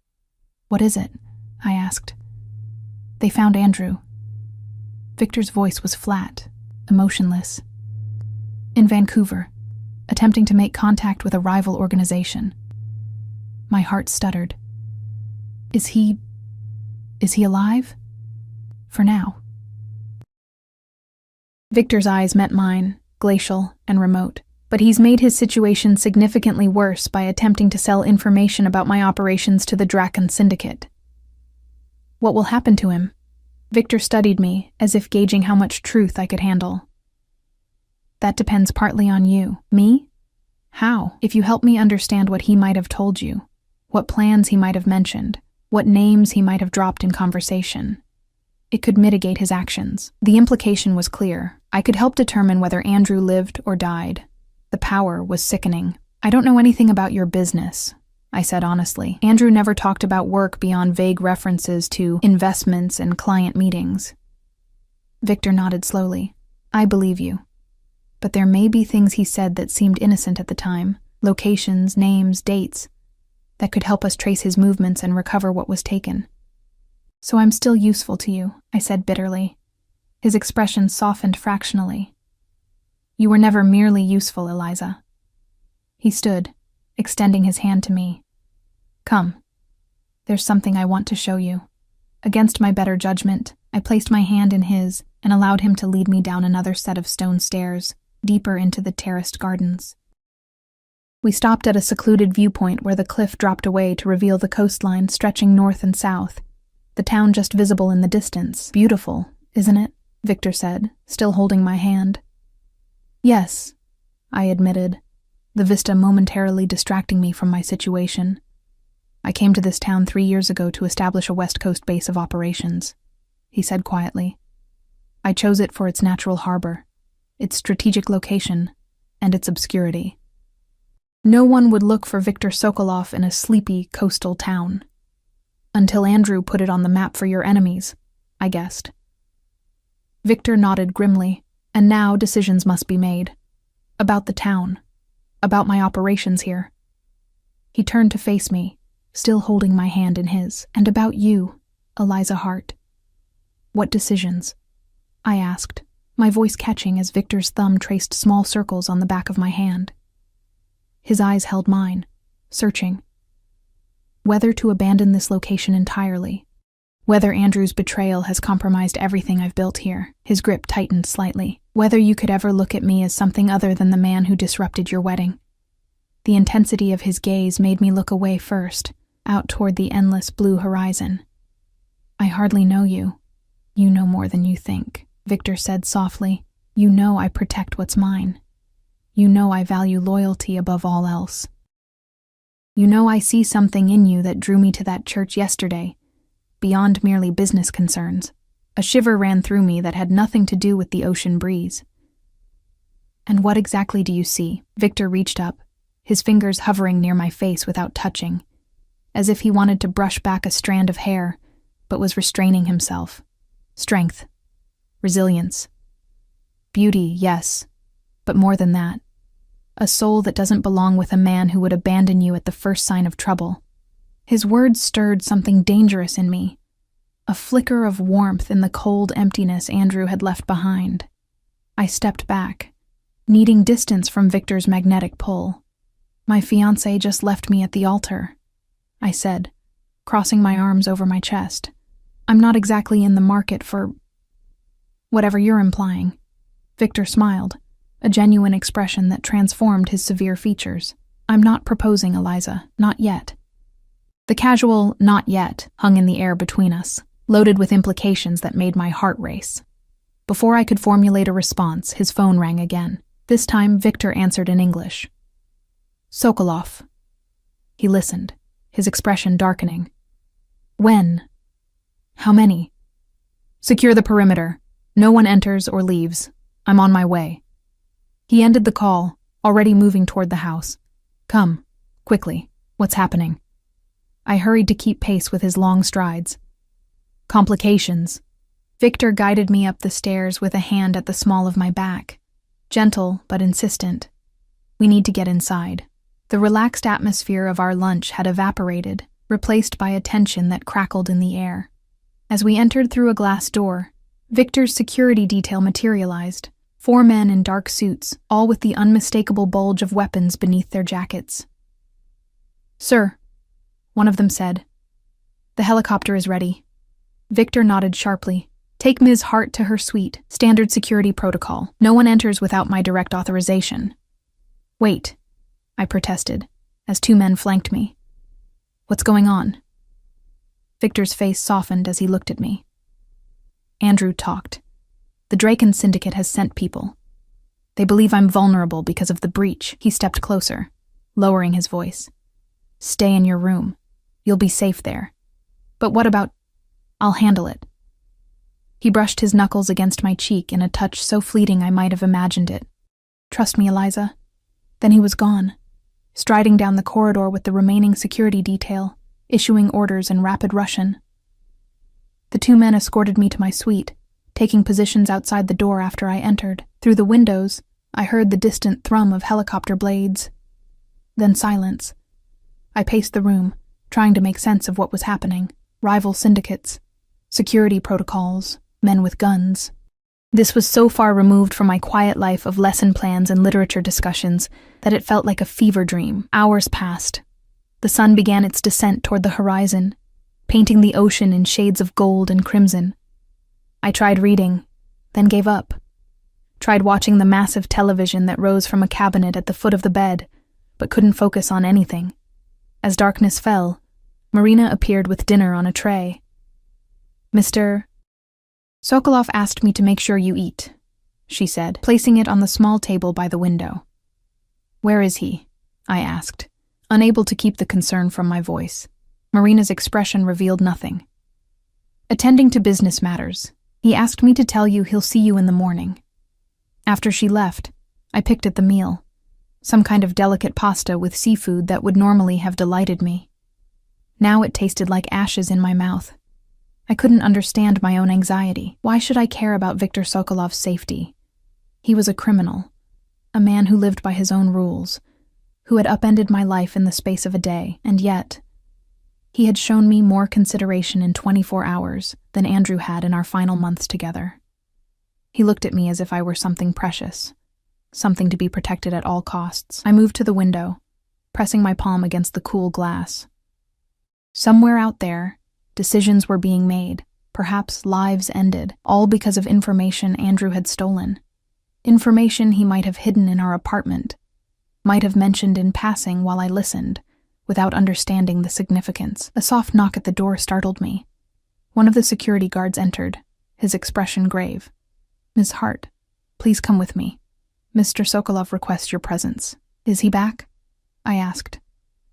What is it? I asked. They found Andrew. Victor's voice was flat, emotionless. In Vancouver, attempting to make contact with a rival organization. My heart stuttered. Is he alive? For now. Victor's eyes met mine, glacial and remote, but he's made his situation significantly worse by attempting to sell information about my operations to the Draken Syndicate. What will happen to him? Victor studied me, as if gauging how much truth I could handle. That depends partly on you. Me? How? If you help me understand what he might have told you, what plans he might have mentioned, what names he might have dropped in conversation. It could mitigate his actions. The implication was clear. I could help determine whether Andrew lived or died. The power was sickening. I don't know anything about your business, I said honestly. Andrew never talked about work beyond vague references to investments and client meetings. Victor nodded slowly. I believe you. But there may be things he said that seemed innocent at the time. Locations, names, dates. That could help us trace his movements and recover what was taken. So I'm still useful to you, I said bitterly. His expression softened fractionally. You were never merely useful, Eliza. He stood, extending his hand to me. Come. There's something I want to show you. Against my better judgment, I placed my hand in his and allowed him to lead me down another set of stone stairs, deeper into the terraced gardens. We stopped at a secluded viewpoint where the cliff dropped away to reveal the coastline stretching north and south, the town just visible in the distance. Beautiful, isn't it? Victor said, still holding my hand. Yes, I admitted, the vista momentarily distracting me from my situation. I came to this town 3 years ago to establish a West Coast base of operations, he said quietly. I chose it for its natural harbor, its strategic location, and its obscurity. No one would look for Viktor Sokolov in a sleepy coastal town. Until Andrew put it on the map for your enemies, I guessed. Victor nodded grimly, and now decisions must be made. About the town. About my operations here. He turned to face me, still holding my hand in his. And about you, Eliza Hart. What decisions? I asked, my voice catching as Victor's thumb traced small circles on the back of my hand. His eyes held mine, searching. Whether to abandon this location entirely. Whether Andrew's betrayal has compromised everything I've built here. His grip tightened slightly. Whether you could ever look at me as something other than the man who disrupted your wedding. The intensity of his gaze made me look away first, out toward the endless blue horizon. I hardly know you. You know more than you think, Victor said softly. You know I protect what's mine. You know I value loyalty above all else. You know I see something in you that drew me to that church yesterday, beyond merely business concerns. A shiver ran through me that had nothing to do with the ocean breeze. And what exactly do you see? Victor reached up, his fingers hovering near my face without touching, as if he wanted to brush back a strand of hair, but was restraining himself. Strength. Resilience. Beauty, yes, but more than that. A soul that doesn't belong with a man who would abandon you at the first sign of trouble. His words stirred something dangerous in me, a flicker of warmth in the cold emptiness Andrew had left behind. I stepped back, needing distance from Victor's magnetic pull. My fiancé just left me at the altar, I said, crossing my arms over my chest. I'm not exactly in the market for whatever you're implying. Victor smiled, a genuine expression that transformed his severe features. I'm not proposing, Eliza, not yet. The casual "not yet" hung in the air between us, loaded with implications that made my heart race. Before I could formulate a response, his phone rang again. This time, Victor answered in English. Sokolov. He listened, his expression darkening. When? How many? Secure the perimeter. No one enters or leaves. I'm on my way. He ended the call, already moving toward the house. Come, quickly. What's happening? I hurried to keep pace with his long strides. Complications. Victor guided me up the stairs with a hand at the small of my back. Gentle, but insistent. We need to get inside. The relaxed atmosphere of our lunch had evaporated, replaced by a tension that crackled in the air. As we entered through a glass door, Victor's security detail materialized. 4 men in dark suits, all with the unmistakable bulge of weapons beneath their jackets. Sir, one of them said. The helicopter is ready. Victor nodded sharply. Take Ms. Hart to her suite. Standard security protocol. No one enters without my direct authorization. Wait, I protested, as 2 men flanked me. What's going on? Victor's face softened as he looked at me. Andrew talked. The Draken Syndicate has sent people. They believe I'm vulnerable because of the breach. He stepped closer, lowering his voice. Stay in your room. You'll be safe there. But what about... I'll handle it. He brushed his knuckles against my cheek in a touch so fleeting I might have imagined it. "Trust me, Eliza." Then he was gone, striding down the corridor with the remaining security detail, issuing orders in rapid Russian. The two men escorted me to my suite, taking positions outside the door after I entered. Through the windows, I heard the distant thrum of helicopter blades. Then silence. I paced the room, trying to make sense of what was happening. Rival syndicates, security protocols, men with guns. This was so far removed from my quiet life of lesson plans and literature discussions that it felt like a fever dream. Hours passed. The sun began its descent toward the horizon, painting the ocean in shades of gold and crimson. I tried reading, then gave up. Tried watching the massive television that rose from a cabinet at the foot of the bed, but couldn't focus on anything. As darkness fell, Marina appeared with dinner on a tray. "Mr. Sokolov asked me to make sure you eat," she said, placing it on the small table by the window. "Where is he?" I asked, unable to keep the concern from my voice. Marina's expression revealed nothing. "Attending to business matters. He asked me to tell you he'll see you in the morning." After she left, I picked at the meal, some kind of delicate pasta with seafood that would normally have delighted me. Now it tasted like ashes in my mouth. I couldn't understand my own anxiety. Why should I care about Viktor Sokolov's safety? He was a criminal, a man who lived by his own rules, who had upended my life in the space of a day, and yet he had shown me more consideration in 24 hours than Andrew had in our final months together. He looked at me as if I were something precious, something to be protected at all costs. I moved to the window, pressing my palm against the cool glass. Somewhere out there, decisions were being made, perhaps lives ended, all because of information Andrew had stolen. Information he might have hidden in our apartment, might have mentioned in passing while I listened, without understanding the significance. A soft knock at the door startled me. One of the security guards entered, his expression grave. "Miss Hart, please come with me. Mr. Sokolov requests your presence." "Is he back?" I asked,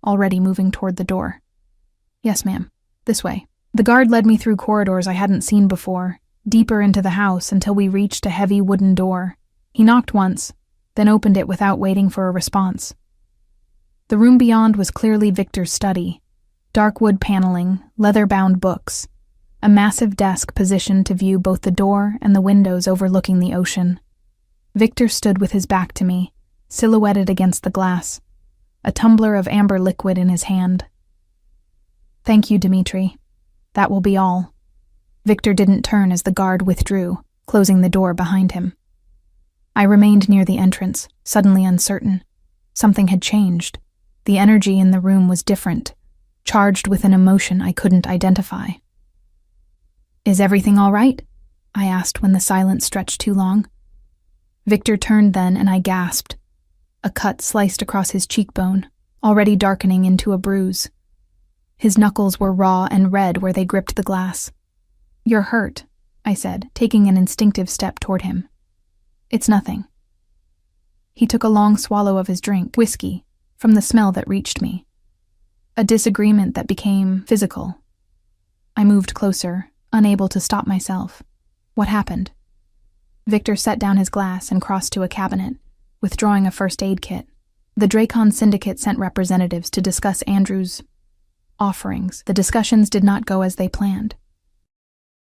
already moving toward the door. "Yes, ma'am. This way." The guard led me through corridors I hadn't seen before, deeper into the house until we reached a heavy wooden door. He knocked once, then opened it without waiting for a response. The room beyond was clearly Victor's study. Dark wood paneling, leather-bound books, a massive desk positioned to view both the door and the windows overlooking the ocean. Victor stood with his back to me, silhouetted against the glass, a tumbler of amber liquid in his hand. "Thank you, Dmitri. That will be all." Victor didn't turn as the guard withdrew, closing the door behind him. I remained near the entrance, suddenly uncertain. Something had changed. The energy in the room was different, charged with an emotion I couldn't identify. "Is everything all right?" I asked when the silence stretched too long. Victor turned then, and I gasped. A cut sliced across his cheekbone, already darkening into a bruise. His knuckles were raw and red where they gripped the glass. "You're hurt," I said, taking an instinctive step toward him. "It's nothing." He took a long swallow of his drink, whiskey, from the smell that reached me. A disagreement that became physical. I moved closer, unable to stop myself. "What happened?" Victor set down his glass and crossed to a cabinet, withdrawing a first aid kit. The Dracon Syndicate sent representatives to discuss Andrew's offerings. The discussions did not go as they planned.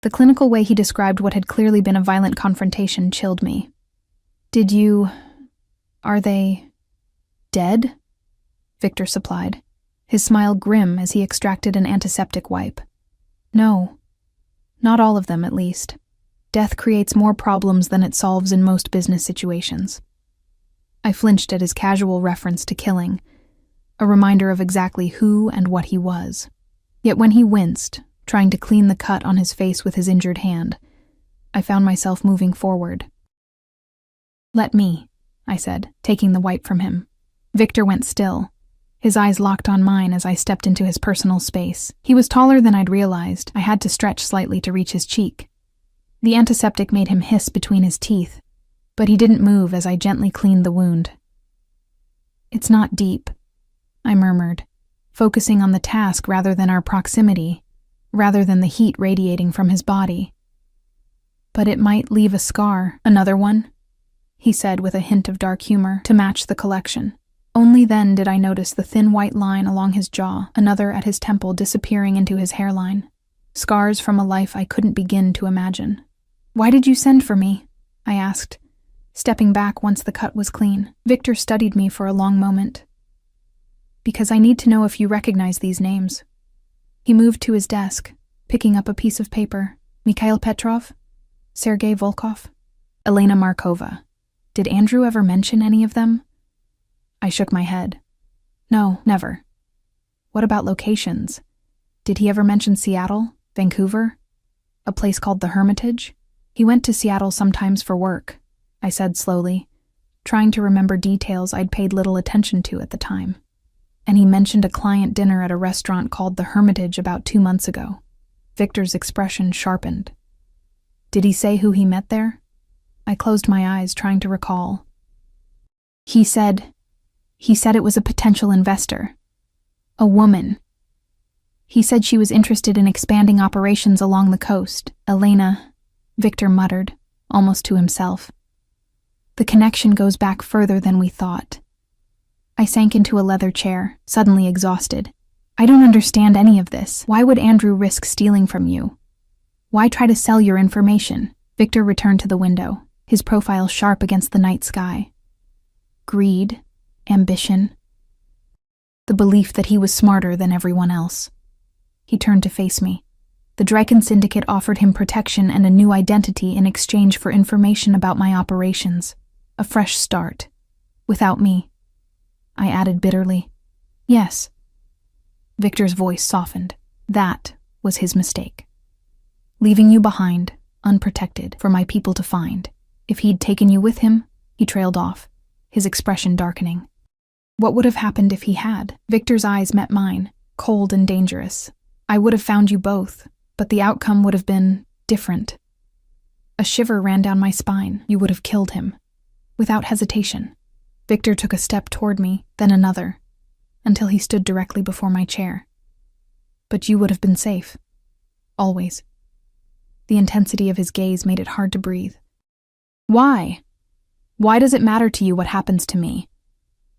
The clinical way he described what had clearly been a violent confrontation chilled me. Are they dead?" Victor supplied, his smile grim as he extracted an antiseptic wipe. "No. Not all of them, at least. Death creates more problems than it solves in most business situations." I flinched at his casual reference to killing, a reminder of exactly who and what he was. Yet when he winced, trying to clean the cut on his face with his injured hand, I found myself moving forward. "Let me," I said, taking the wipe from him. Victor went still, his eyes locked on mine as I stepped into his personal space. He was taller than I'd realized. I had to stretch slightly to reach his cheek. The antiseptic made him hiss between his teeth, but he didn't move as I gently cleaned the wound. "It's not deep," I murmured, focusing on the task rather than our proximity, rather than the heat radiating from his body. But it might leave a scar. Another one? He said with a hint of dark humor to match the collection. Only then did I notice the thin white line along his jaw, another at his temple disappearing into his hairline. Scars from a life I couldn't begin to imagine. "Why did you send for me?" I asked, stepping back once the cut was clean. Victor studied me for a long moment. "Because I need to know if you recognize these names." He moved to his desk, picking up a piece of paper. "Mikhail Petrov? Sergei Volkov? Elena Markova. Did Andrew ever mention any of them?" I shook my head. "No, never." "What about locations? Did he ever mention Seattle, Vancouver? A place called the Hermitage?" "He went to Seattle sometimes for work," I said slowly, trying to remember details I'd paid little attention to at the time. "And he mentioned a client dinner at a restaurant called the Hermitage about 2 months ago." Victor's expression sharpened. "Did he say who he met there?" I closed my eyes, trying to recall. He said it was a potential investor. A woman. He said she was interested in expanding operations along the coast. Elena, Victor muttered, almost to himself. "The connection goes back further than we thought." I sank into a leather chair, suddenly exhausted. "I don't understand any of this. Why would Andrew risk stealing from you? Why try to sell your information?" Victor returned to the window, his profile sharp against the night sky. Greed, ambition, the belief that he was smarter than everyone else. He turned to face me. The Draken Syndicate offered him protection and a new identity in exchange for information about my operations. A fresh start. Without me. I added bitterly, "Yes." Victor's voice softened. "That was his mistake. Leaving you behind, unprotected, for my people to find. If he'd taken you with him," he trailed off, his expression darkening. "What would have happened if he had?" Victor's eyes met mine, cold and dangerous. "I would have found you both, but the outcome would have been different." A shiver ran down my spine. "You would have killed him." Without hesitation. Victor took a step toward me, then another, until he stood directly before my chair. "But you would have been safe. Always." The intensity of his gaze made it hard to breathe. "Why? Why does it matter to you what happens to me?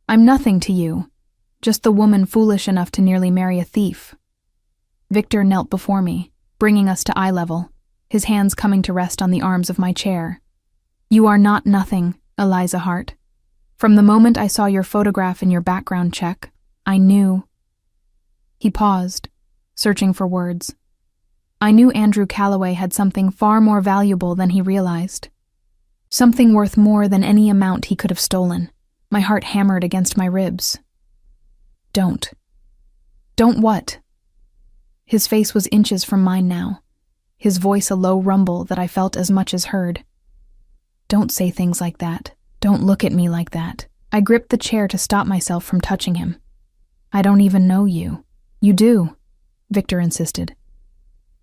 I'm nothing to you, just the woman foolish enough to nearly marry a thief." Victor knelt before me, bringing us to eye level, his hands coming to rest on the arms of my chair. "You are not nothing, Eliza Hart. From the moment I saw your photograph in your background check, I knew." He paused, searching for words. "I knew Andrew Calloway had something far more valuable than he realized. Something worth more than any amount he could have stolen." My heart hammered against my ribs. "Don't." "Don't what?" His face was inches from mine now, his voice a low rumble that I felt as much as heard. "Don't say things like that. Don't look at me like that." I gripped the chair to stop myself from touching him. "I don't even know you." "You do," Victor insisted.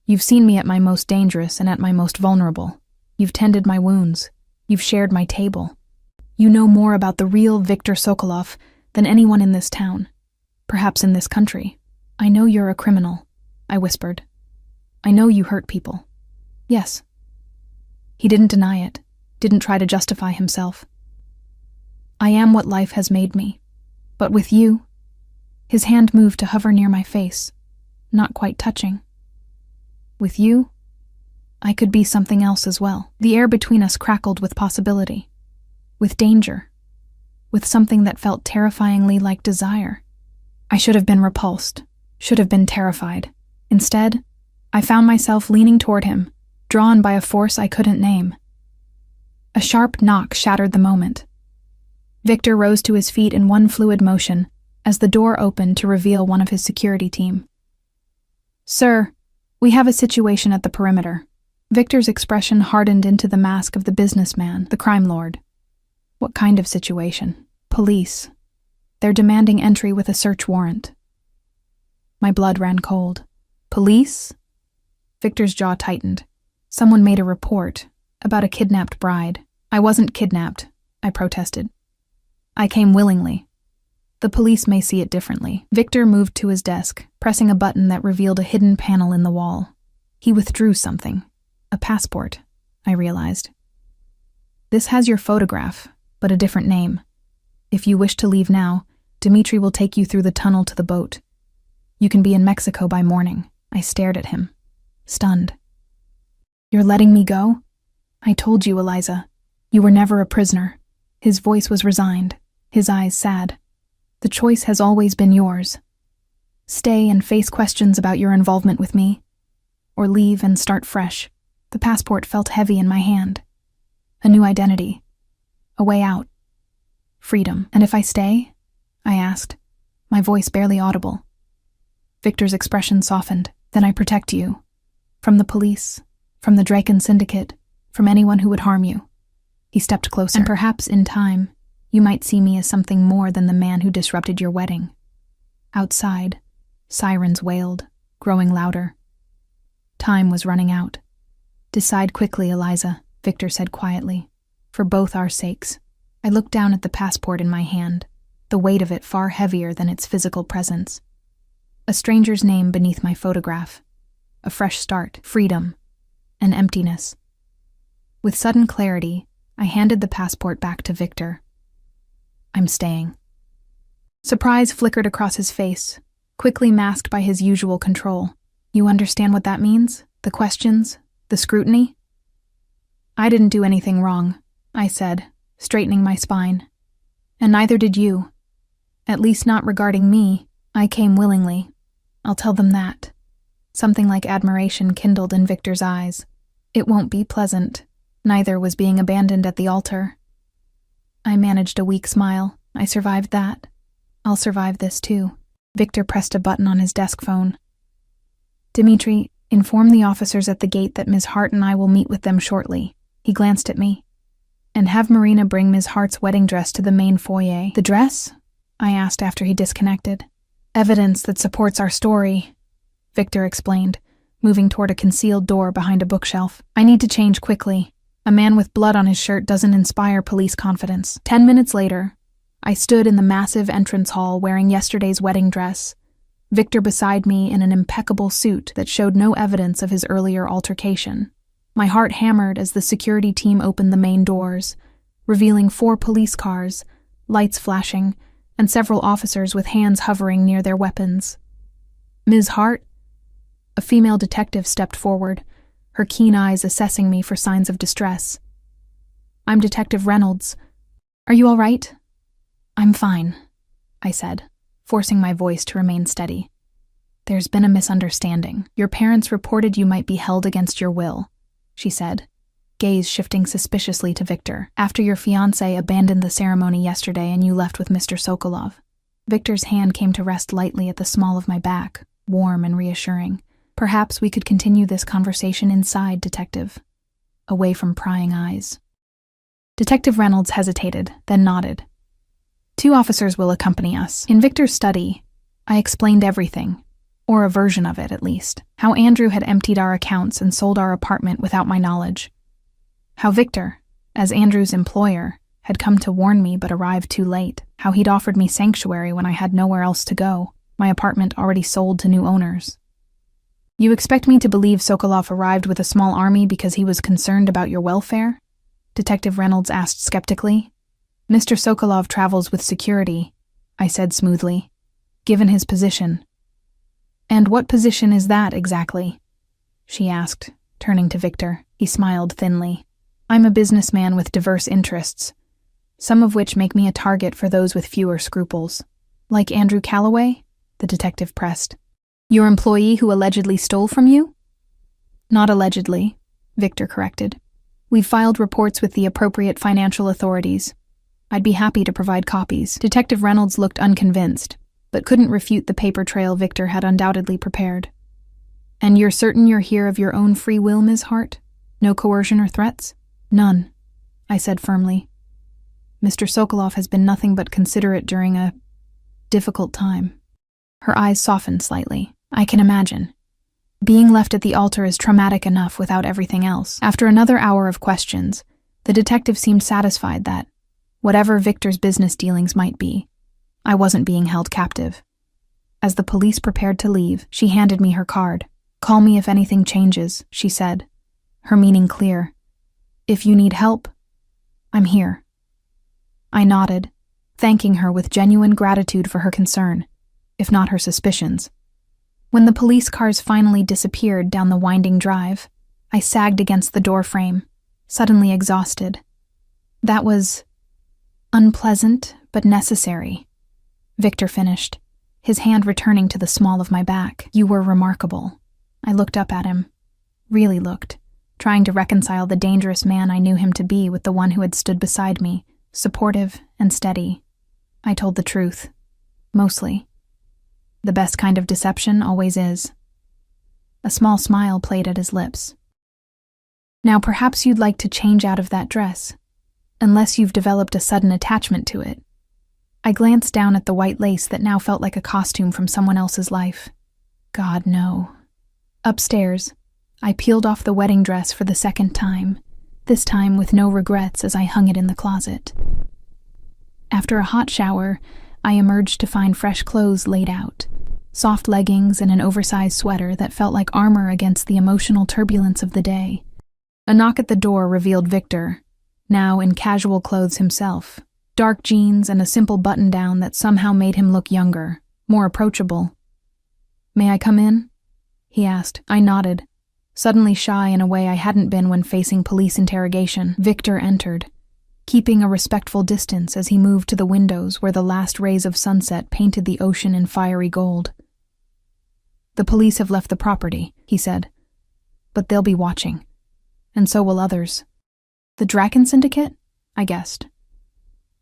"You've seen me at my most dangerous and at my most vulnerable. You've tended my wounds. You've shared my table. You know more about the real Viktor Sokolov than anyone in this town, perhaps in this country. I know you're a criminal," I whispered. "I know you hurt people." "Yes." He didn't deny it, didn't try to justify himself. "I am what life has made me. But with you," his hand moved to hover near my face, not quite touching. "With you, I could be something else as well." The air between us crackled with possibility, with danger, with something that felt terrifyingly like desire. I should have been repulsed, should have been terrified. Instead, I found myself leaning toward him, drawn by a force I couldn't name. A sharp knock shattered the moment. Victor rose to his feet in one fluid motion as the door opened to reveal one of his security team. "Sir, we have a situation at the perimeter." Victor's expression hardened into the mask of the businessman, the crime lord. "What kind of situation?" "Police. They're demanding entry with a search warrant." My blood ran cold. "Police?" Victor's jaw tightened. "Someone made a report about a kidnapped bride." "I wasn't kidnapped," I protested. "I came willingly." "The police may see it differently." Victor moved to his desk, pressing a button that revealed a hidden panel in the wall. He withdrew something. A passport. I realized. This has your photograph, but a different name. If you wish to leave now, Dimitri will take you through the tunnel to the boat. You can be in Mexico by morning. I stared at him, stunned. You're letting me go? I told you, Eliza. You were never a prisoner. His voice was resigned, his eyes sad. The choice has always been yours. Stay and face questions about your involvement with me, or leave and start fresh. The passport felt heavy in my hand. A new identity. A way out. Freedom. And if I stay? I asked, my voice barely audible. Victor's expression softened. Then I protect you. From the police, from the Draken Syndicate, from anyone who would harm you. He stepped closer. And perhaps in time, you might see me as something more than the man who disrupted your wedding. Outside, sirens wailed, growing louder. Time was running out. Decide quickly, Eliza, Victor said quietly. For both our sakes. I looked down at the passport in my hand, the weight of it far heavier than its physical presence. A stranger's name beneath my photograph. A fresh start, freedom, and emptiness. With sudden clarity, I handed the passport back to Victor. I'm staying. Surprise flickered across his face, quickly masked by his usual control. You understand what that means? The questions? The scrutiny? I didn't do anything wrong, I said, straightening my spine. And neither did you. At least not regarding me. I came willingly. I'll tell them that. Something like admiration kindled in Victor's eyes. It won't be pleasant. Neither was being abandoned at the altar. I managed a weak smile. I survived that. I'll survive this too. Victor pressed a button on his desk phone. Dimitri, inform the officers at the gate that Ms. Hart and I will meet with them shortly. He glanced at me. And have Marina bring Ms. Hart's wedding dress to the main foyer. The dress? I asked after he disconnected. Evidence that supports our story, Victor explained, moving toward a concealed door behind a bookshelf. I need to change quickly. A man with blood on his shirt doesn't inspire police confidence. 10 minutes later, I stood in the massive entrance hall wearing yesterday's wedding dress, Victor beside me in an impeccable suit that showed no evidence of his earlier altercation. My heart hammered as the security team opened the main doors, revealing 4 police cars, lights flashing, and several officers with hands hovering near their weapons. Ms. Hart? A female detective stepped forward, her keen eyes assessing me for signs of distress. I'm Detective Reynolds. Are you all right? I'm fine, I said, forcing my voice to remain steady. There's been a misunderstanding. Your parents reported you might be held against your will, she said, gaze shifting suspiciously to Victor, after your fiancé abandoned the ceremony yesterday and you left with Mr. Sokolov. Victor's hand came to rest lightly at the small of my back, warm and reassuring. Perhaps we could continue this conversation inside, Detective, away from prying eyes. Detective Reynolds hesitated, then nodded. 2 officers will accompany us. In Victor's study, I explained everything, or a version of it at least. How Andrew had emptied our accounts and sold our apartment without my knowledge. How Victor, as Andrew's employer, had come to warn me but arrived too late. How he'd offered me sanctuary when I had nowhere else to go, my apartment already sold to new owners. You expect me to believe Sokolov arrived with a small army because he was concerned about your welfare? Detective Reynolds asked skeptically. Mr. Sokolov travels with security, I said smoothly, given his position. And what position is that exactly? She asked, turning to Victor. He smiled thinly. I'm a businessman with diverse interests, some of which make me a target for those with fewer scruples. Like Andrew Calloway? The detective pressed. Your employee who allegedly stole from you? Not allegedly, Victor corrected. We've filed reports with the appropriate financial authorities. I'd be happy to provide copies. Detective Reynolds looked unconvinced, but couldn't refute the paper trail Victor had undoubtedly prepared. And you're certain you're here of your own free will, Ms. Hart? No coercion or threats? None, I said firmly. Mr. Sokolov has been nothing but considerate during a difficult time. Her eyes softened slightly. I can imagine. Being left at the altar is traumatic enough without everything else. After another hour of questions, the detective seemed satisfied that, whatever Victor's business dealings might be, I wasn't being held captive. As the police prepared to leave, she handed me her card. Call me if anything changes, she said, her meaning clear. If you need help, I'm here. I nodded, thanking her with genuine gratitude for her concern, if not her suspicions. When the police cars finally disappeared down the winding drive, I sagged against the doorframe, suddenly exhausted. That was unpleasant, but necessary. Victor finished, his hand returning to the small of my back. You were remarkable. I looked up at him, really looked, trying to reconcile the dangerous man I knew him to be with the one who had stood beside me, supportive and steady. I told the truth. Mostly. The best kind of deception always is. A small smile played at his lips. Now perhaps you'd like to change out of that dress, unless you've developed a sudden attachment to it. I glanced down at the white lace that now felt like a costume from someone else's life. God, no. Upstairs, I peeled off the wedding dress for the second time, this time with no regrets as I hung it in the closet. After a hot shower, I emerged to find fresh clothes laid out, soft leggings and an oversized sweater that felt like armor against the emotional turbulence of the day. A knock at the door revealed Victor, now in casual clothes himself, dark jeans and a simple button-down that somehow made him look younger, more approachable. "May I come in?" he asked. I nodded, suddenly shy in a way I hadn't been when facing police interrogation. Victor entered, keeping a respectful distance as he moved to the windows where the last rays of sunset painted the ocean in fiery gold. "The police have left the property," he said, "but they'll be watching, and so will others." "The Draken Syndicate?" I guessed.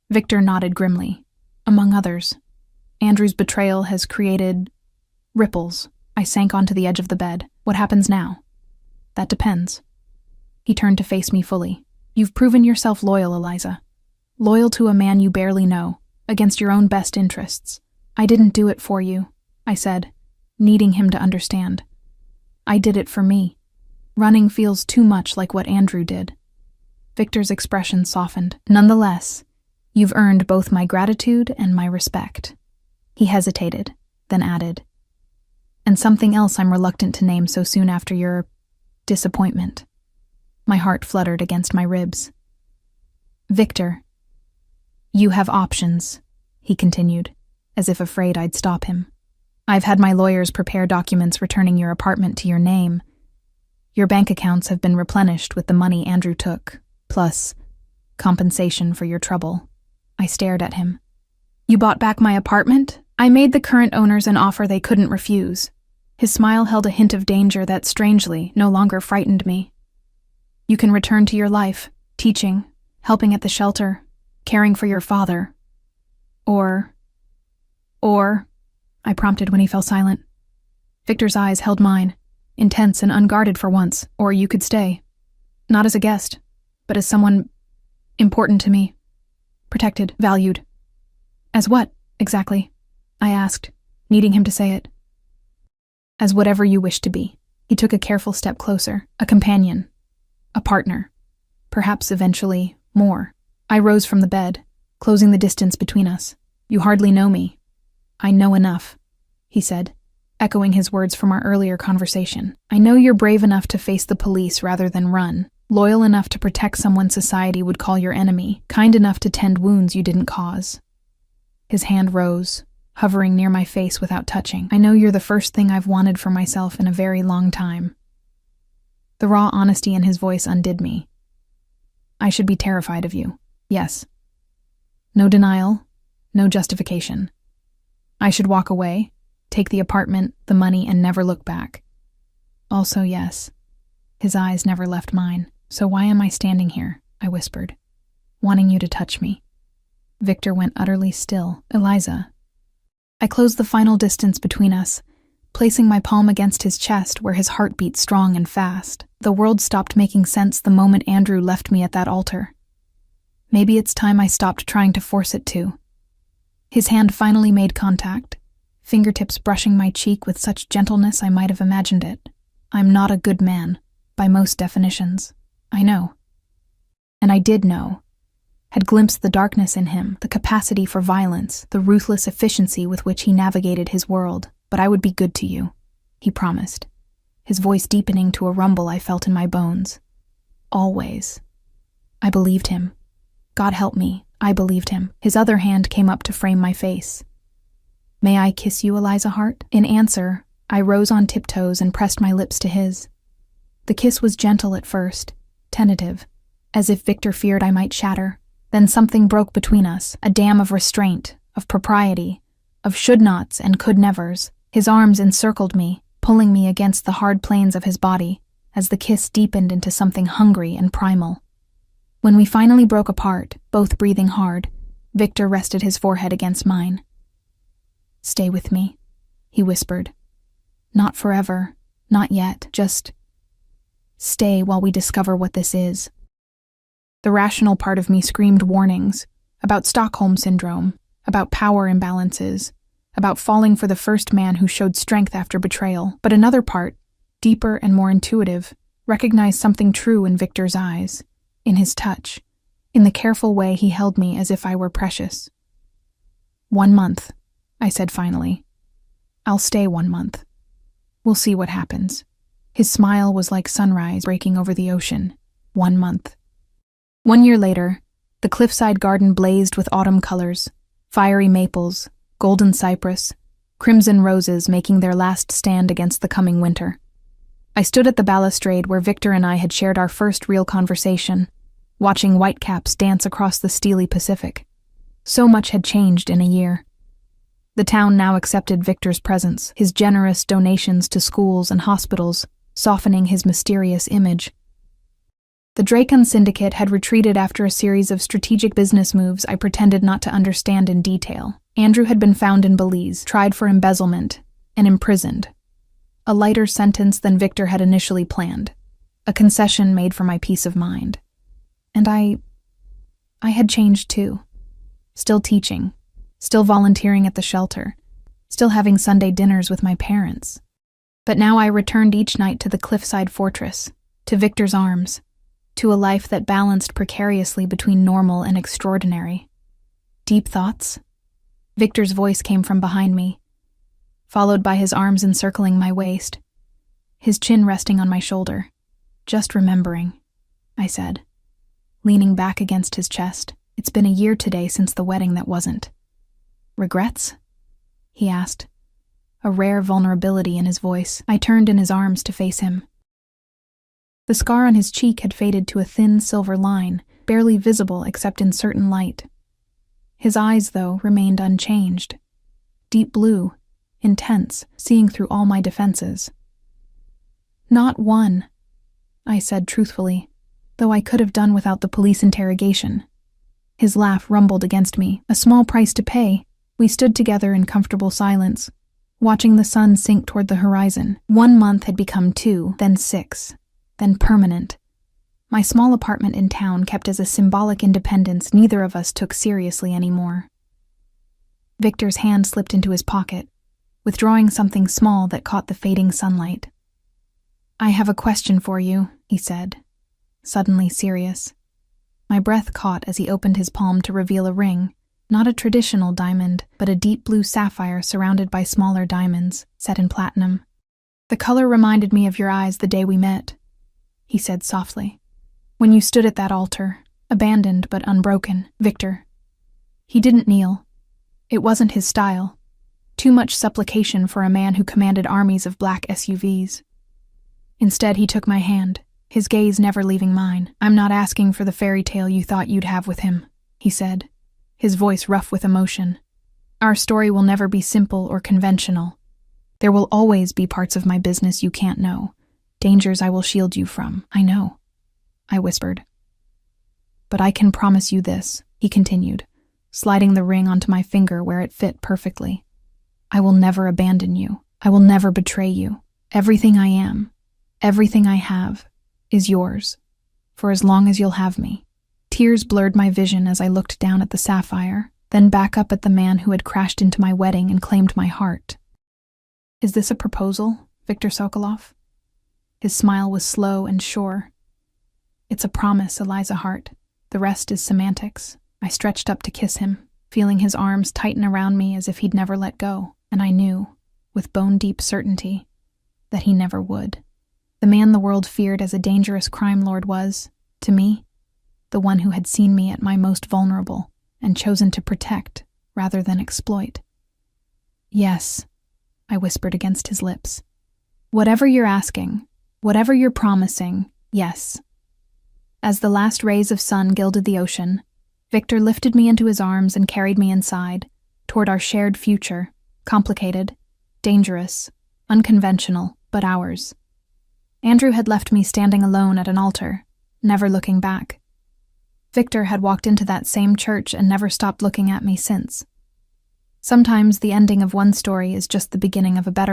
Victor nodded grimly. "Among others. Andrew's betrayal has created ripples." I sank onto the edge of the bed. "What happens now?" "That depends." He turned to face me fully. "You've proven yourself loyal, Eliza. Loyal to a man you barely know, against your own best interests. I didn't do it for you," I said, needing him to understand. "I did it for me. Running feels too much like what Andrew did." Victor's expression softened. "Nonetheless, you've earned both my gratitude and my respect." He hesitated, then added, "And something else I'm reluctant to name so soon after your disappointment." My heart fluttered against my ribs. "Victor, you have options," he continued, as if afraid I'd stop him. "I've had my lawyers prepare documents returning your apartment to your name. Your bank accounts have been replenished with the money Andrew took, plus compensation for your trouble." I stared at him. "You bought back my apartment?" I made the current owners an offer they couldn't refuse. His smile held a hint of danger that, strangely, no longer frightened me. "You can return to your life, teaching, helping at the shelter, caring for your father. Or, I prompted when he fell silent. Victor's eyes held mine, intense and unguarded for once. "Or you could stay. Not as a guest, but as someone important to me. Protected, valued." "As what, exactly?" I asked, needing him to say it. "As whatever you wish to be." He took a careful step closer. "A companion. A partner. Perhaps eventually, more." I rose from the bed, closing the distance between us. "You hardly know me." "I know enough," he said, echoing his words from our earlier conversation. "I know you're brave enough to face the police rather than run, loyal enough to protect someone society would call your enemy, kind enough to tend wounds you didn't cause." His hand rose, hovering near my face without touching. "I know you're the first thing I've wanted for myself in a very long time." The raw honesty in his voice undid me. "I should be terrified of you. Yes. No denial, no justification. I should walk away, take the apartment, the money, and never look back. Also, yes." His eyes never left mine. "So why am I standing here?" I whispered. "Wanting you to touch me." Victor went utterly still. "Eliza." I closed the final distance between us, placing my palm against his chest where his heart beat strong and fast. The world stopped making sense the moment Andrew left me at that altar. Maybe it's time I stopped trying to force it to. His hand finally made contact, fingertips brushing my cheek with such gentleness I might have imagined it. I'm not a good man, by most definitions. I know. And I did know. Had glimpsed the darkness in him, the capacity for violence, the ruthless efficiency with which he navigated his world. "But I would be good to you," he promised, his voice deepening to a rumble I felt in my bones. "Always." I believed him. God help me, I believed him. His other hand came up to frame my face. May I kiss you, Eliza Hart? In answer, I rose on tiptoes and pressed my lips to his. The kiss was gentle at first, tentative, as if Victor feared I might shatter. Then something broke between us, a dam of restraint, of propriety, of should-nots and could-nevers. His arms encircled me, pulling me against the hard planes of his body, as the kiss deepened into something hungry and primal. When we finally broke apart, both breathing hard, Victor rested his forehead against mine. Stay with me, he whispered. Not forever, not yet, just stay while we discover what this is. The rational part of me screamed warnings about Stockholm Syndrome, about power imbalances, about falling for the first man who showed strength after betrayal. But another part, deeper and more intuitive, recognized something true in Victor's eyes, in his touch, in the careful way he held me as if I were precious. 1 month, I said finally. I'll stay 1 month. We'll see what happens. His smile was like sunrise breaking over the ocean. 1 month. 1 year later, the cliffside garden blazed with autumn colors, fiery maples, golden cypress, crimson roses making their last stand against the coming winter. I stood at the balustrade where Victor and I had shared our first real conversation, watching whitecaps dance across the steely Pacific. So much had changed in a year. The town now accepted Victor's presence, his generous donations to schools and hospitals, softening his mysterious image. The Dracon Syndicate had retreated after a series of strategic business moves I pretended not to understand in detail. Andrew had been found in Belize, tried for embezzlement, and imprisoned. A lighter sentence than Victor had initially planned, a concession made for my peace of mind. And I had changed too. Still teaching, still volunteering at the shelter, still having Sunday dinners with my parents. But now I returned each night to the cliffside fortress, to Victor's arms, to a life that balanced precariously between normal and extraordinary. Deep thoughts? Victor's voice came from behind me, followed by his arms encircling my waist, his chin resting on my shoulder. Just remembering, I said, leaning back against his chest. It's been a year today since the wedding that wasn't. Regrets? He asked, a rare vulnerability in his voice. I turned in his arms to face him. The scar on his cheek had faded to a thin silver line, barely visible except in certain light. His eyes, though, remained unchanged. Deep blue, intense, seeing through all my defenses. Not one, I said truthfully, though I could have done without the police interrogation. His laugh rumbled against me, a small price to pay. We stood together in comfortable silence, watching the sun sink toward the horizon. 1 month had become 2, then 6, then permanent. My small apartment in town kept as a symbolic independence neither of us took seriously anymore. Victor's hand slipped into his pocket, withdrawing something small that caught the fading sunlight. I have a question for you, he said, suddenly serious. My breath caught as he opened his palm to reveal a ring, not a traditional diamond, but a deep blue sapphire surrounded by smaller diamonds, set in platinum. The color reminded me of your eyes the day we met, he said softly. When you stood at that altar, abandoned but unbroken, Victor. He didn't kneel. It wasn't his style. Too much supplication for a man who commanded armies of black SUVs. Instead, he took my hand, his gaze never leaving mine. I'm not asking for the fairy tale you thought you'd have with him, he said, his voice rough with emotion. Our story will never be simple or conventional. There will always be parts of my business you can't know, dangers I will shield you from. I know, I whispered. But I can promise you this, he continued, sliding the ring onto my finger where it fit perfectly. I will never abandon you. I will never betray you. Everything I am, everything I have, is yours, for as long as you'll have me. Tears blurred my vision as I looked down at the sapphire, then back up at the man who had crashed into my wedding and claimed my heart. Is this a proposal, Victor Sokolov? His smile was slow and sure. It's a promise, Eliza Hart. The rest is semantics. I stretched up to kiss him, feeling his arms tighten around me as if he'd never let go, and I knew, with bone-deep certainty, that he never would. The man the world feared as a dangerous crime lord was, to me, the one who had seen me at my most vulnerable and chosen to protect rather than exploit. "Yes," I whispered against his lips. "Whatever you're asking, whatever you're promising, yes." As the last rays of sun gilded the ocean, Victor lifted me into his arms and carried me inside, toward our shared future, complicated, dangerous, unconventional, but ours. Andrew had left me standing alone at an altar, never looking back. Victor had walked into that same church and never stopped looking at me since. Sometimes the ending of one story is just the beginning of a better